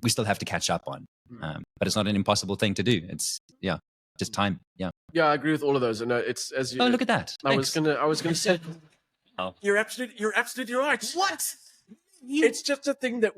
Speaker 1: we still have to catch up on. But it's not an impossible thing to do. It's just time.
Speaker 3: Yeah, I agree with all of those. And it's as you.
Speaker 1: Oh, look at that!
Speaker 3: I was gonna say.
Speaker 1: Oh.
Speaker 3: You're absolutely right.
Speaker 2: What?
Speaker 3: It's just a thing that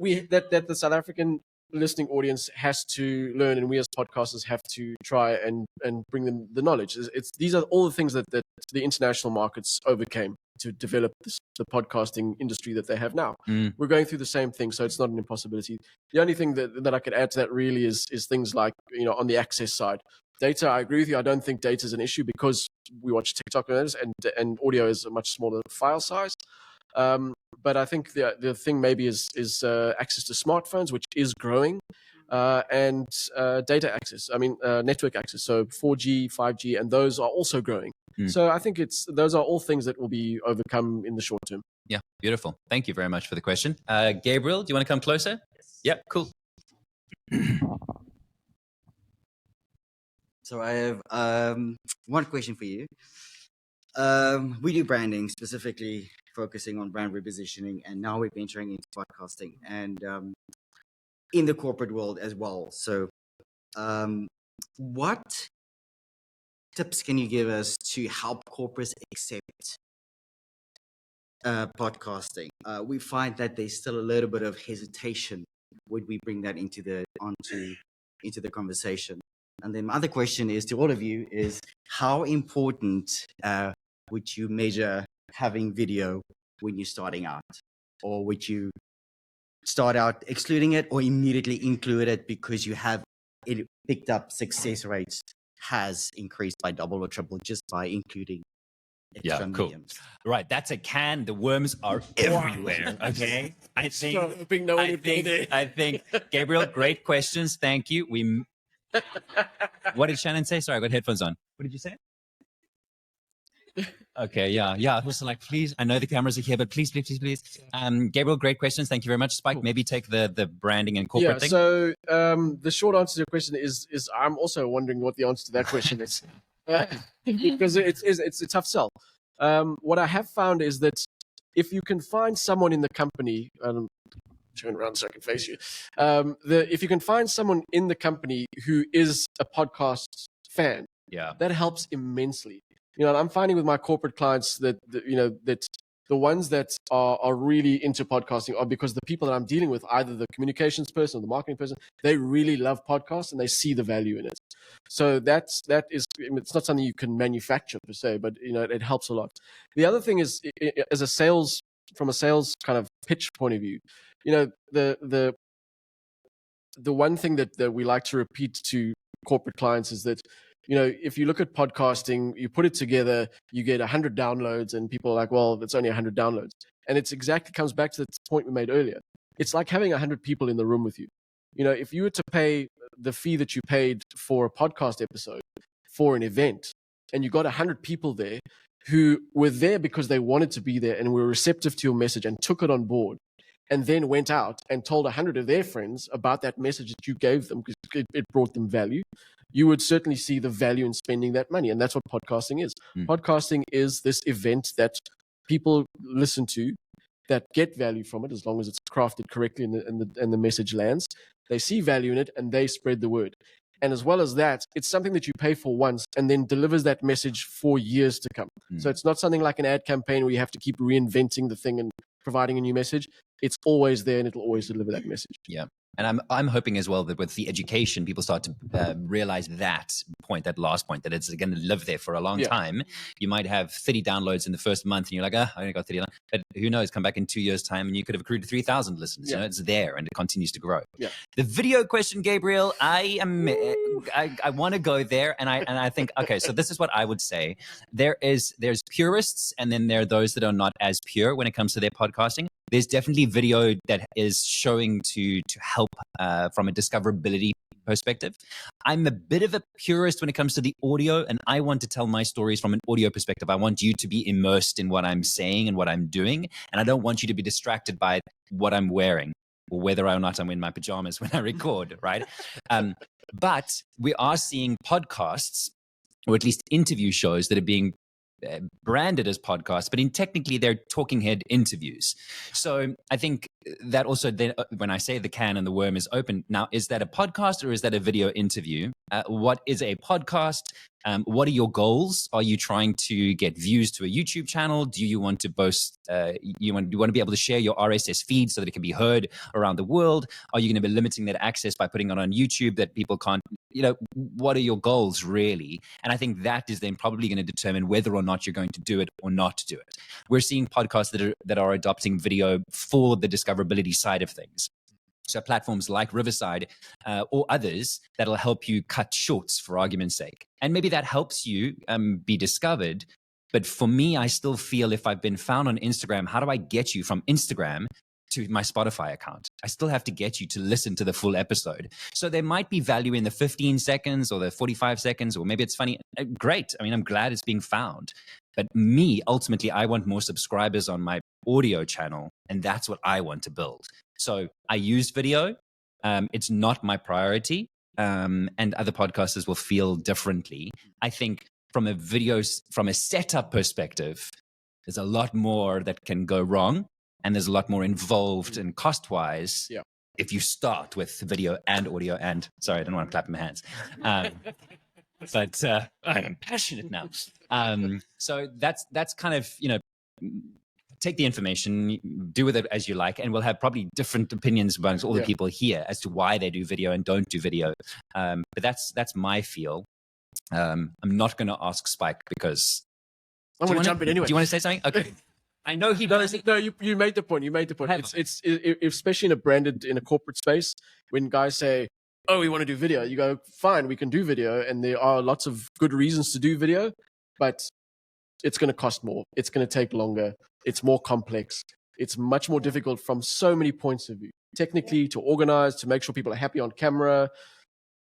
Speaker 3: that the South African listening audience has to learn, and we as podcasters have to try and bring them the knowledge. These are all the things that the international markets overcame to develop the podcasting industry that they have now. We're going through the same thing, so it's not an impossibility. The only thing that I could add to that really is things like, on the access side. Data, I agree with you. I don't think data is an issue because we watch TikTok and audio is a much smaller file size. But I think the thing maybe is access to smartphones, which is growing, and data access. I mean, network access. So 4G, 5G, and those are also growing. So I think those are all things that will be overcome in the short term.
Speaker 1: Yeah, beautiful. Thank you very much for the question. Gabriel, do you want to come closer? Yes. Yeah, cool.
Speaker 5: So I have one question for you. We do branding, specifically focusing on brand repositioning, and now we're venturing into podcasting and in the corporate world as well. So what tips can you give us to help corporates accept podcasting? We find that there's still a little bit of hesitation when we bring that into the conversation. And then my other question is to all of you is, how important would you measure having video when you're starting out? Or would you start out excluding it or immediately include it because you have it picked up success rates has increased by double or triple just by including extra mediums?
Speaker 1: Right, that's a can. The worms are everywhere. Okay, I think Gabriel, great questions. Thank you. What did Shannon say? Sorry, I got headphones on. What did you say? Okay, yeah. I was like, please, I know the cameras are here, but please. Gabriel, great questions. Thank you very much. Spike, maybe take the branding and corporate thing.
Speaker 3: So the short answer to your question is I'm also wondering what the answer to that question is. Because it's a tough sell. What I have found is that if you can find someone in the company, turn around so I can face you. If you can find someone in the company who is a podcast fan, that helps immensely. I'm finding with my corporate clients that The ones that are really into podcasting are because the people that I'm dealing with, either the communications person or the marketing person, they really love podcasts and they see the value in it. So that is, I mean, it's not something you can manufacture per se, but it helps a lot. The other thing is, from a sales kind of pitch point of view, the one thing that we like to repeat to corporate clients is that, if you look at podcasting, you put it together, you get 100 downloads, and people are like, well, it's only 100 downloads. And it's exactly comes back to the point we made earlier. It's like having 100 people in the room with you. If you were to pay the fee that you paid for a podcast episode for an event, and you got 100 people there who were there because they wanted to be there and were receptive to your message and took it on board, and then went out and told 100 of their friends about that message that you gave them because it brought them value, you would certainly see the value in spending that money. And that's what podcasting is. Podcasting is this event that people listen to, that get value from it, as long as it's crafted correctly and the message lands. They see value in it and they spread the word. And as well as that, it's something that you pay for once and then delivers that message for years to come. So it's not something like an ad campaign where you have to keep reinventing the thing and providing a new message. It's always there and it'll always deliver that message.
Speaker 1: Yeah. And I'm hoping as well that with the education, people start to realize that last point, that it's going to live there for a long time. You might have 30 downloads in the first month and you're like, I only got 30. But who knows, come back in 2 years' time and you could have accrued 3,000 listens. It's there and it continues to grow. The video question, Gabriel, I want to go there. And I think, okay, so this is what I would say. There's purists, and then there are those that are not as pure when it comes to their podcasting. There's definitely video that is showing to help from a discoverability perspective. I'm a bit of a purist when it comes to the audio, and I want to tell my stories from an audio perspective. I want you to be immersed in what I'm saying and what I'm doing, and I don't want you to be distracted by what I'm wearing or whether or not I'm in my pajamas when I record, right? But we are seeing podcasts, or at least interview shows, that are being branded as podcasts, but technically they're talking head interviews. So I think that also, then when I say the can and the worm is open, now, is that a podcast or is that a video interview? What is a podcast? What are your goals? Are you trying to get views to a YouTube channel? Do you want to boast? You want to be able to share your RSS feed so that it can be heard around the world? Are you going to be limiting that access by putting it on YouTube that people can't? What are your goals really? And I think that is then probably going to determine whether or not you're going to do it or not do it. We're seeing podcasts that are adopting video for the discoverability side of things. So platforms like Riverside or others that'll help you cut shorts, for argument's sake. And maybe that helps you be discovered. But for me, I still feel if I've been found on Instagram, how do I get you from Instagram to my Spotify account? I still have to get you to listen to the full episode. So there might be value in the 15 seconds or the 45 seconds, or maybe it's funny. Great. I mean, I'm glad it's being found. But me, ultimately, I want more subscribers on my audio channel, and that's what I want to build. So I use video. It's not my priority, and other podcasters will feel differently. I think from a setup perspective, there's a lot more that can go wrong, and there's a lot more involved and cost-wise if you start with video and audio. And sorry, I don't want to clap in my hands. But I'm passionate now. So that's kind of, take the information, do with it as you like, and we'll have probably different opinions amongst all the people here as to why they do video and don't do video. But that's my feel. I'm not going to ask Spike because
Speaker 3: I'm going to jump in anyway.
Speaker 1: Do you want to say something? Okay. I know he does.
Speaker 3: No, you made the point. You made the point. It's especially in a corporate space, when guys say, "Oh, we want to do video," you go, "Fine, we can do video," and there are lots of good reasons to do video, but it's going to cost more. It's going to take longer. It's more complex. It's much more difficult from so many points of view. Technically, to organize, to make sure people are happy on camera,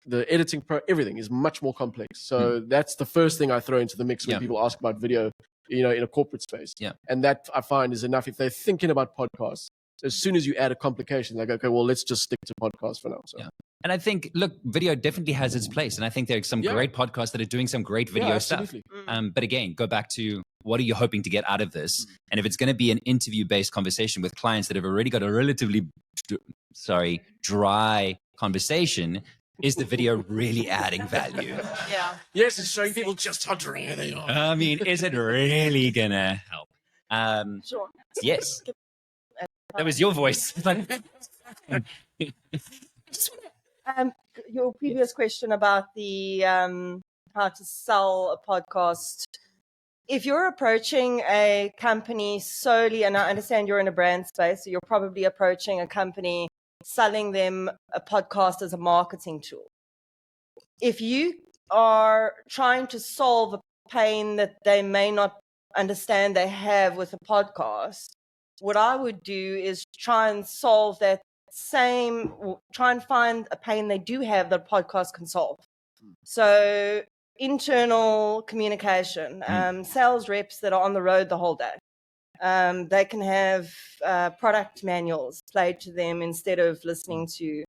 Speaker 3: the editing, everything is much more complex. So that's the first thing I throw into the mix when people ask about video, in a corporate space. And that I find is enough. If they're thinking about podcasts, as soon as you add a complication, they go, okay, well, let's just stick to podcasts for now. So.
Speaker 1: And I think, look, video definitely has its place. And I think there are some great podcasts that are doing some great video stuff. But again, go back to, what are you hoping to get out of this? And if it's going to be an interview-based conversation with clients that have already got a relatively, dry conversation, is the video really adding value?
Speaker 3: Yes, it's showing people just how dry they are.
Speaker 1: I mean, is it really going to help?
Speaker 2: Sure.
Speaker 1: Yes, that was your voice.
Speaker 2: Um, your previous question about the how to sell a podcast. If you're approaching a company solely, and I understand you're in a brand space, so you're probably approaching a company selling them a podcast as a marketing tool. If you are trying to solve a pain that they may not understand they have with a podcast, what I would do is try and solve that try and find a pain they do have that podcast can solve. So internal communication, sales reps that are on the road the whole day. They can have product manuals played to them instead of listening to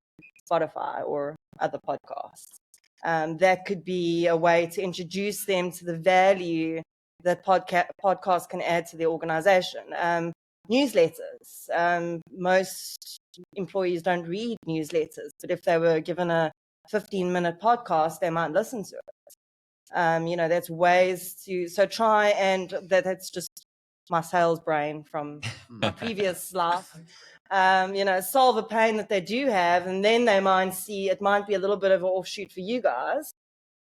Speaker 2: Spotify or other podcasts. That could be a way to introduce them to the value that podcasts can add to the organization. Newsletters. Most employees don't read newsletters, but if they were given a 15-minute podcast, they might listen to it. That's ways to, so try, and that's just my sales brain from my previous life. Solve a pain that they do have, and then they might see it might be a little bit of an offshoot for you guys.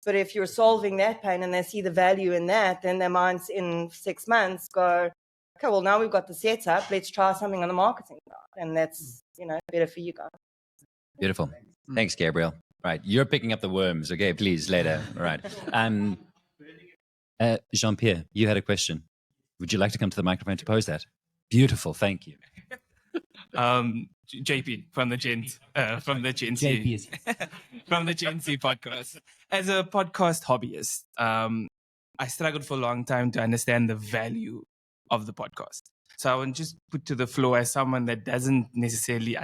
Speaker 2: But if you're solving that pain and they see the value in that, then they might in 6 months go, okay, well, now we've got the setup, let's try something on the marketing side. And that's, better for you guys.
Speaker 1: Beautiful. Thanks, Gabriel. Right. You're picking up the worms. Okay, please, later. All right. Jean-Pierre, you had a question. Would you like to come to the microphone to pose that? Beautiful. Thank you.
Speaker 6: JP from the Gen Z from the Gen Z podcast. As a podcast hobbyist, I struggled for a long time to understand the value of the podcast. So I would just put to the floor as someone that doesn't necessarily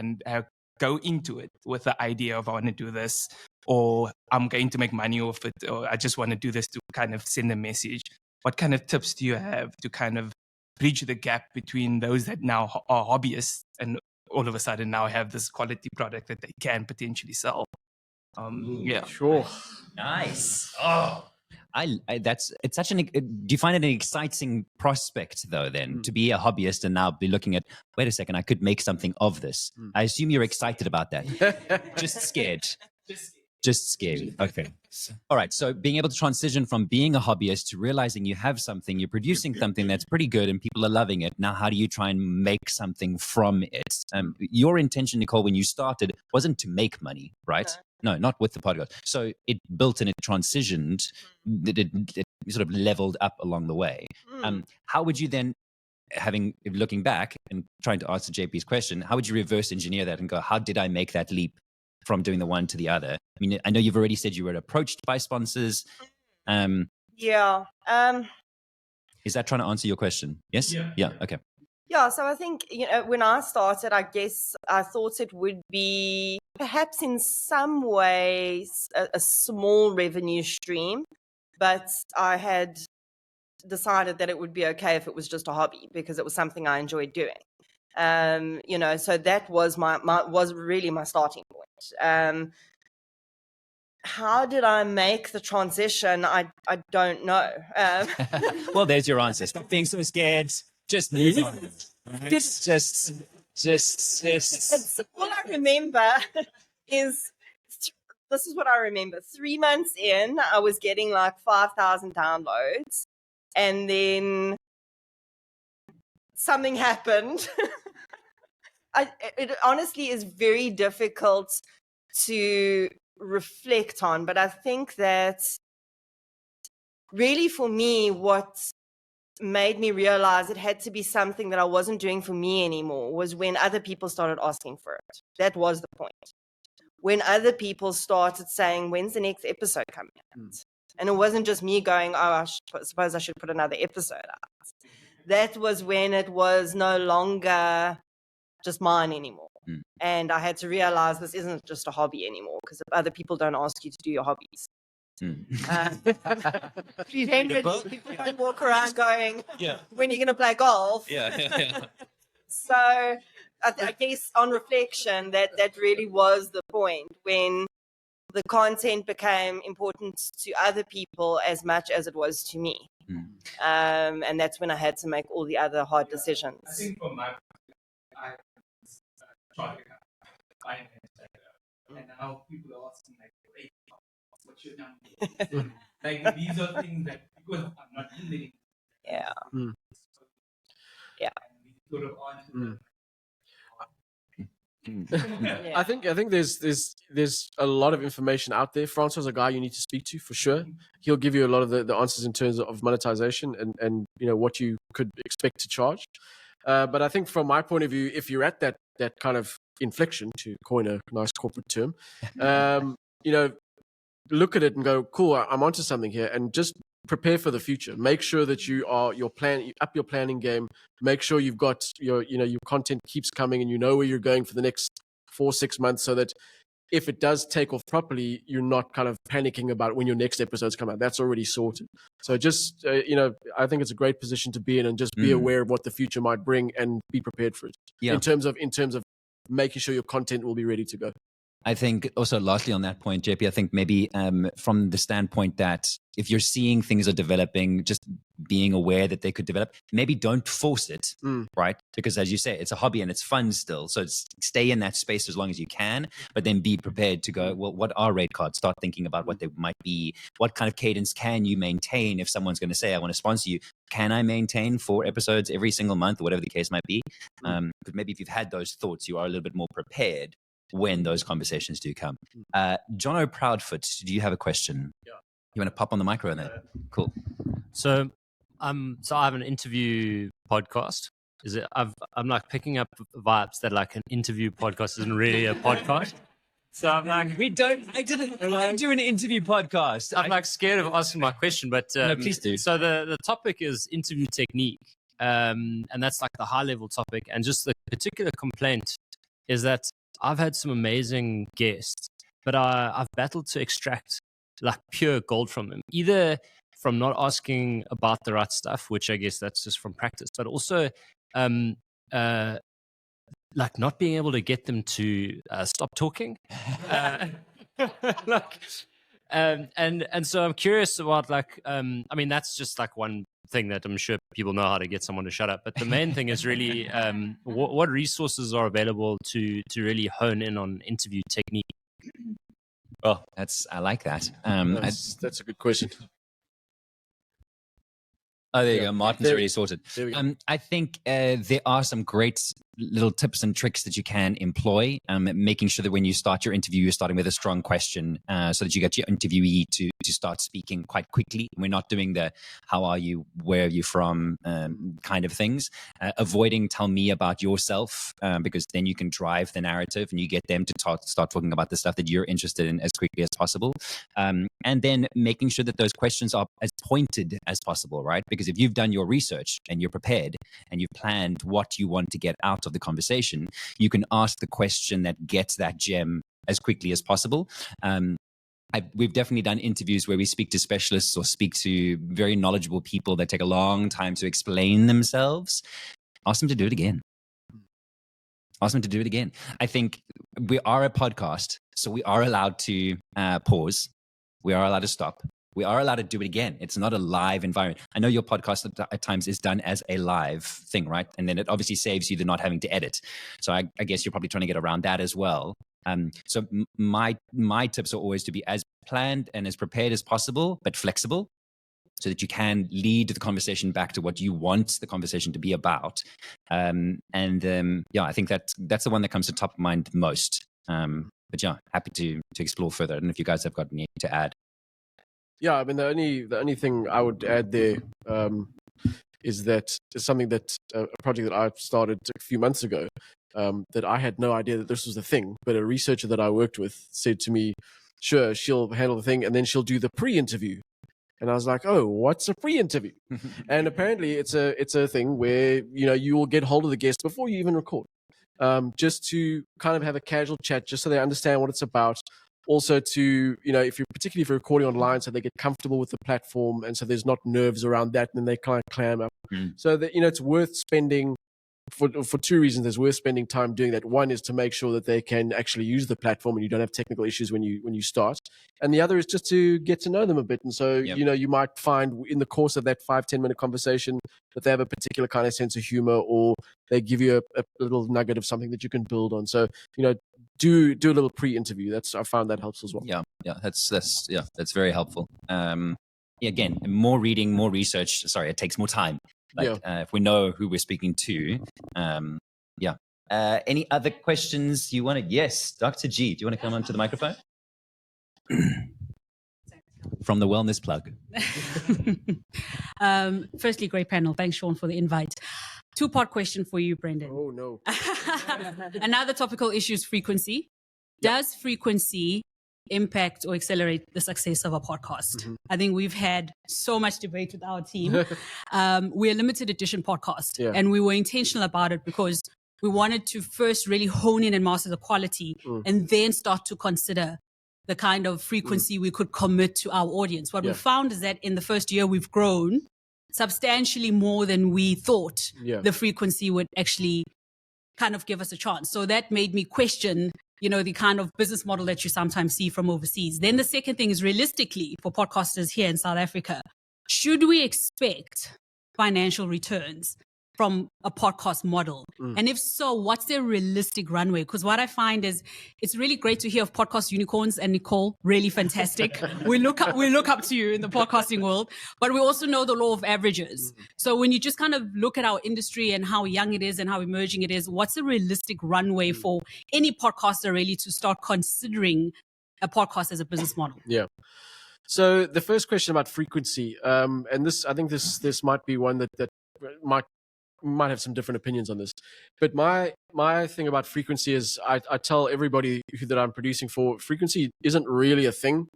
Speaker 6: go into it with the idea of I want to do this, or I'm going to make money off it, or I just want to do this to kind of send a message. What kind of tips do you have to kind of bridge the gap between those that now are hobbyists and all of a sudden now have this quality product that they can potentially sell?
Speaker 3: Sure.
Speaker 1: Nice. Oh, it's such do you find it an exciting prospect though then to be a hobbyist and now be looking at, wait a second, I could make something of this. I assume you're excited about that. Just scared. Just scared. Okay. All right. So being able to transition from being a hobbyist to realizing you have something, you're producing something that's pretty good and people are loving it. Now, how do you try and make something from it? Your intention, Nicole, when you started wasn't to make money, right? No, not with the podcast. So it built and it transitioned. It sort of leveled up along the way. How would you then, looking back and trying to answer JP's question, how would you reverse engineer that and go, how did I make that leap from doing the one to the other? I mean, I know you've already said you were approached by sponsors.
Speaker 2: Yeah.
Speaker 1: Is that trying to answer your question? Yes? Yeah. Okay.
Speaker 2: Yeah, so I think, when I started, I guess I thought it would be perhaps in some ways a small revenue stream, but I had decided that it would be okay if it was just a hobby because it was something I enjoyed doing. So that was was really my starting point. How did I make the transition? I don't know.
Speaker 1: Well, there's your answer. Stop being so scared. Just move on. Just.
Speaker 2: All I remember is, this is what I remember. 3 months in, I was getting like 5,000 downloads, and then something happened. It honestly is very difficult to reflect on, but I think that really for me, what made me realize it had to be something that I wasn't doing for me anymore was when other people started asking for it. That was the point. When other people started saying, when's the next episode coming out? And it wasn't just me going, I suppose I should put another episode out. That was when it was no longer just mine anymore. And I had to realize this isn't just a hobby anymore, because if other people don't ask you to do your hobbies, generally, people don't walk around going, when are you going to play golf? So I guess on reflection, that really was the point, when the content became important to other people as much as it was to me. And that's when I had to make all the other hard decisions.
Speaker 6: I think for my, I tried and now people are asking like, hey, what's your number? Like these are things that because I'm not in the
Speaker 2: Yeah. Yeah.
Speaker 6: sort of on
Speaker 2: Yeah.
Speaker 3: I think there's a lot of information out there. Francois is a guy you need to speak to for sure. He'll give you a lot of the answers in terms of monetization and what you could expect to charge. But I think from my point of view, if you're at that kind of inflection, to coin a nice corporate term, look at it and go, cool, I'm onto something here, and just prepare for the future. Make sure that you up your planning game. Make sure you've got your content keeps coming and you know where you're going for the next 4-6 months, so that if it does take off properly, you're not kind of panicking about when your next episodes come out. That's already sorted. So just, I think it's a great position to be in, and just be aware of what the future might bring and be prepared for it.
Speaker 1: Yeah.
Speaker 3: In terms of making sure your content will be ready to go.
Speaker 1: I think also lastly on that point, JP, I think maybe from the standpoint that if you're seeing things are developing, just being aware that they could develop, maybe don't force it, right? Because as you say, it's a hobby and it's fun still. So stay in that space as long as you can, but then be prepared to go, well, what are rate cards? Start thinking about what they might be. What kind of cadence can you maintain if someone's going to say, I want to sponsor you? Can I maintain 4 episodes every single month or whatever the case might be? But maybe if you've had those thoughts, you are a little bit more prepared when those conversations do come. Jono Proudfoot, do you have a question?
Speaker 7: Yeah.
Speaker 1: You want to pop on the micro there? Cool.
Speaker 7: So I have an interview podcast. I'm like picking up vibes that like an interview podcast isn't really a podcast. So I'm like,
Speaker 1: I didn't do an interview podcast.
Speaker 7: I'm like scared of asking my question, but
Speaker 1: No, please do.
Speaker 7: So the topic is interview technique, and that's like the high level topic. And just the particular complaint is that I've had some amazing guests, but I've battled to extract like pure gold from them, either from not asking about the right stuff, which I guess that's just from practice, but also like not being able to get them to stop talking. And so I'm curious about I mean, that's just like one thing that I'm sure people know how to get someone to shut up. But the main thing is really what resources are available to really hone in on interview technique.
Speaker 1: Oh, I like that.
Speaker 3: That's a good question.
Speaker 1: Oh, there you go. Martin's already sorted.
Speaker 3: There we go.
Speaker 1: I think there are some great little tips and tricks that you can employ, making sure that when you start your interview, you're starting with a strong question so that you get your interviewee to start speaking quite quickly. We're not doing the how are you, where are you from kind of things. Avoiding tell me about yourself because then you can drive the narrative and you get them to start talking about the stuff that you're interested in as quickly as possible. And then making sure that those questions are as pointed as possible, right? Because if you've done your research and you're prepared and you've planned what you want to get out of the conversation, you can ask the question that gets that gem as quickly as possible. We've definitely done interviews where we speak to specialists or speak to very knowledgeable people that take a long time to explain themselves. Ask them to do it again. Ask them to do it again. I think we are a podcast, so we are allowed to pause. We are allowed to stop. We are allowed to do it again. It's not a live environment. I know your podcast at times is done as a live thing, right? And then it obviously saves you the not having to edit. So I guess you're probably trying to get around that as well. So my tips are always to be as planned and as prepared as possible, but flexible, so that you can lead the conversation back to what you want the conversation to be about. I think that's the one that comes to top of mind most. But yeah, happy to explore further. I don't know if you guys have got anything to add.
Speaker 3: Yeah, I mean, the only thing I would add there is that it's something that a project that I started a few months ago that I had no idea that this was a thing, but a researcher that I worked with said to me, sure, she'll handle the thing and then she'll do the pre-interview. And I was like, oh, what's a pre-interview? And apparently it's a thing where, you will get hold of the guest before you even record, just to kind of have a casual chat, just so they understand what it's about. Also to, particularly if you're recording online, so they get comfortable with the platform and so there's not nerves around that and then they kind of clam up. So that, it's worth spending for two reasons, it's worth spending time doing that. One is to make sure that they can actually use the platform and you don't have technical issues when you start. And the other is just to get to know them a bit. And so,
Speaker 1: Yep.
Speaker 3: you might find in the course of that 5-10 minute conversation that they have a particular kind of sense of humor, or they give you a little nugget of something that you can build on. So, do a little pre-interview. I found that helps as well.
Speaker 1: Yeah, that's very helpful. Again, more reading, more research. Sorry, it takes more time. If we know who we're speaking to, any other questions you want to? Yes, Dr. G, do you want to come onto the microphone? From the Wellness Plug.
Speaker 8: Firstly, great panel. Thanks, Sean, for the invite. Two-part question for you, Brendan.
Speaker 3: Oh, no.
Speaker 8: Another topical issue is frequency. Does frequency impact or accelerate the success of a podcast?
Speaker 3: Mm-hmm.
Speaker 8: I think we've had so much debate with our team. We're a limited edition podcast, and we were intentional about it because we wanted to first really hone in and master the quality and then start to consider the kind of frequency we could commit to our audience. What we found is that in the first year, we've grown substantially more than we thought the frequency would actually kind of give us a chance. So that made me question, the kind of business model that you sometimes see from overseas. Then the second thing is, realistically, for podcasters here in South Africa, should we expect financial returns from a podcast model? And if so, what's their realistic runway? Because what I find is it's really great to hear of podcast unicorns, and Nicole, really fantastic. we look up to you in the podcasting world, but we also know the law of averages. So when you just kind of look at our industry and how young it is and how emerging it is, what's a realistic runway for any podcaster really to start considering a podcast as a business model?
Speaker 3: Yeah. So the first question about frequency, and I think this might be one that might have some different opinions on this, but my thing about frequency is I tell everybody that I'm producing for, frequency isn't really a thing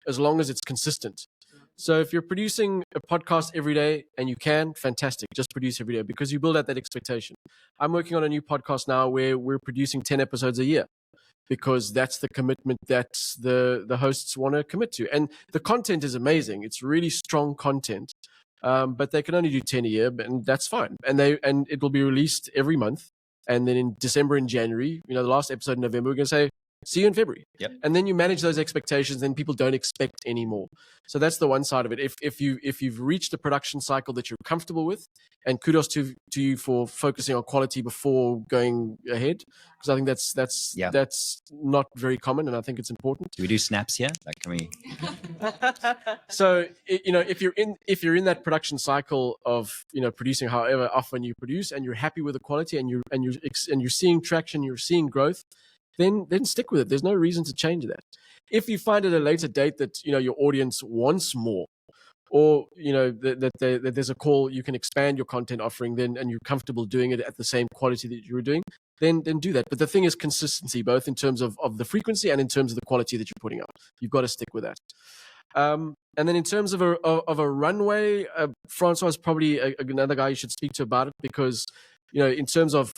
Speaker 3: as long as it's consistent. So if you're producing a podcast every day and you can, fantastic, just produce every day because you build out that expectation. I'm working on a new podcast now where we're producing 10 episodes a year because that's the commitment that the hosts want to commit to. And the content is amazing. It's really strong content. But they can only do 10 a year, and that's fine. And it will be released every month. And then in December and January, the last episode in November, we're going to say, see you in February.
Speaker 1: Yep.
Speaker 3: And then you manage those expectations, then people don't expect any more. So that's the one side of it. If you've reached a production cycle that you're comfortable with, and kudos to you for focusing on quality before going ahead, because I think that's not very common, and I think it's important.
Speaker 1: Do we do snaps here? Like, can we?
Speaker 3: So if you're in that production cycle of producing however often you produce, and you're happy with the quality, and you're seeing traction, you're seeing growth, then stick with it. There's no reason to change that. If you find at a later date that your audience wants more, or that there's a call, you can expand your content offering, and you're comfortable doing it at the same quality that you were doing, then do that. But the thing is consistency, both in terms of the frequency and in terms of the quality that you're putting out. You've got to stick with that. And then in terms of a runway, Francois is probably another guy you should speak to about it, because in terms of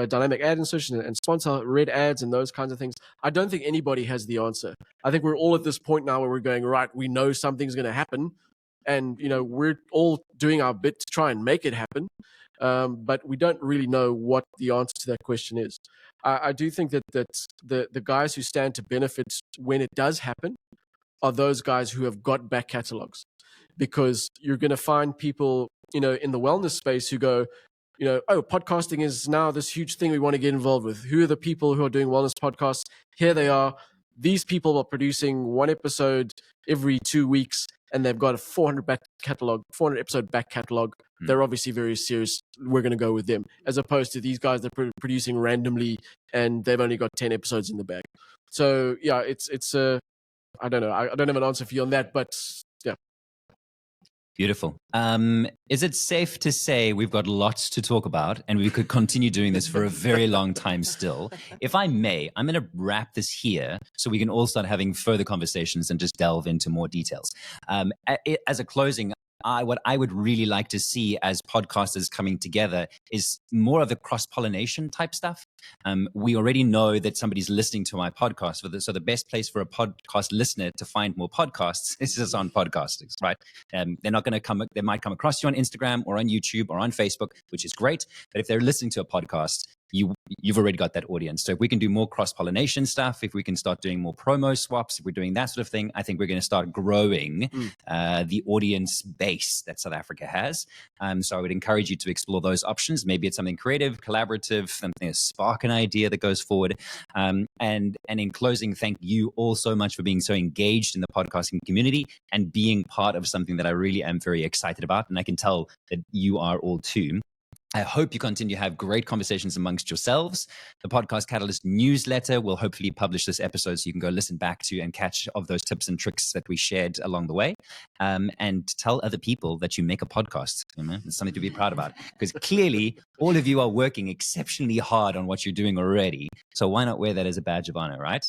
Speaker 3: dynamic ad insertion and sponsor red ads and those kinds of things, I don't think anybody has the answer. I think we're all at this point now where we're going, right, we know something's going to happen, and we're all doing our bit to try and make it happen, but we don't really know what the answer to that question is. I do think that the guys who stand to benefit when it does happen are those guys who have got back catalogs, because you're going to find people in the wellness space who go, oh, podcasting is now this huge thing we want to get involved with. Who are the people who are doing wellness podcasts? Here they are. These people are producing one episode every 2 weeks, and they've got a 400 episode back catalog. They're obviously very serious. We're going to go with them, as opposed to these guys that are producing randomly and they've only got 10 episodes in the bag. So yeah, it's I don't know. I don't have an answer for you on that, but yeah.
Speaker 1: Beautiful. Is it safe to say we've got lots to talk about and we could continue doing this for a very long time still? If I may, I'm going to wrap this here so we can all start having further conversations and just delve into more details. As a closing, what I would really like to see as podcasters coming together is more of the cross-pollination type stuff. We already know that somebody's listening to my podcast. So the best place for a podcast listener to find more podcasts is just on podcasting, right? They're not going to come, they might come across you on Instagram or on YouTube or on Facebook, which is great. But if they're listening to a podcast, you've already got that audience. So if we can do more cross-pollination stuff, if we can start doing more promo swaps, if we're doing that sort of thing, I think we're going to start growing the audience base that South Africa has. So I would encourage you to explore those options. Maybe it's something creative, collaborative, something to spark an idea that goes forward. And in closing, thank you all so much for being so engaged in the podcasting community and being part of something that I really am very excited about. And I can tell that you are all too. I hope you continue to have great conversations amongst yourselves. The Podcast Catalyst newsletter will hopefully publish this episode so you can go listen back to and catch of those tips and tricks that we shared along the way. And tell other people that you make a podcast. It's something to be proud about, because clearly all of you are working exceptionally hard on what you're doing already. So why not wear that as a badge of honor, right?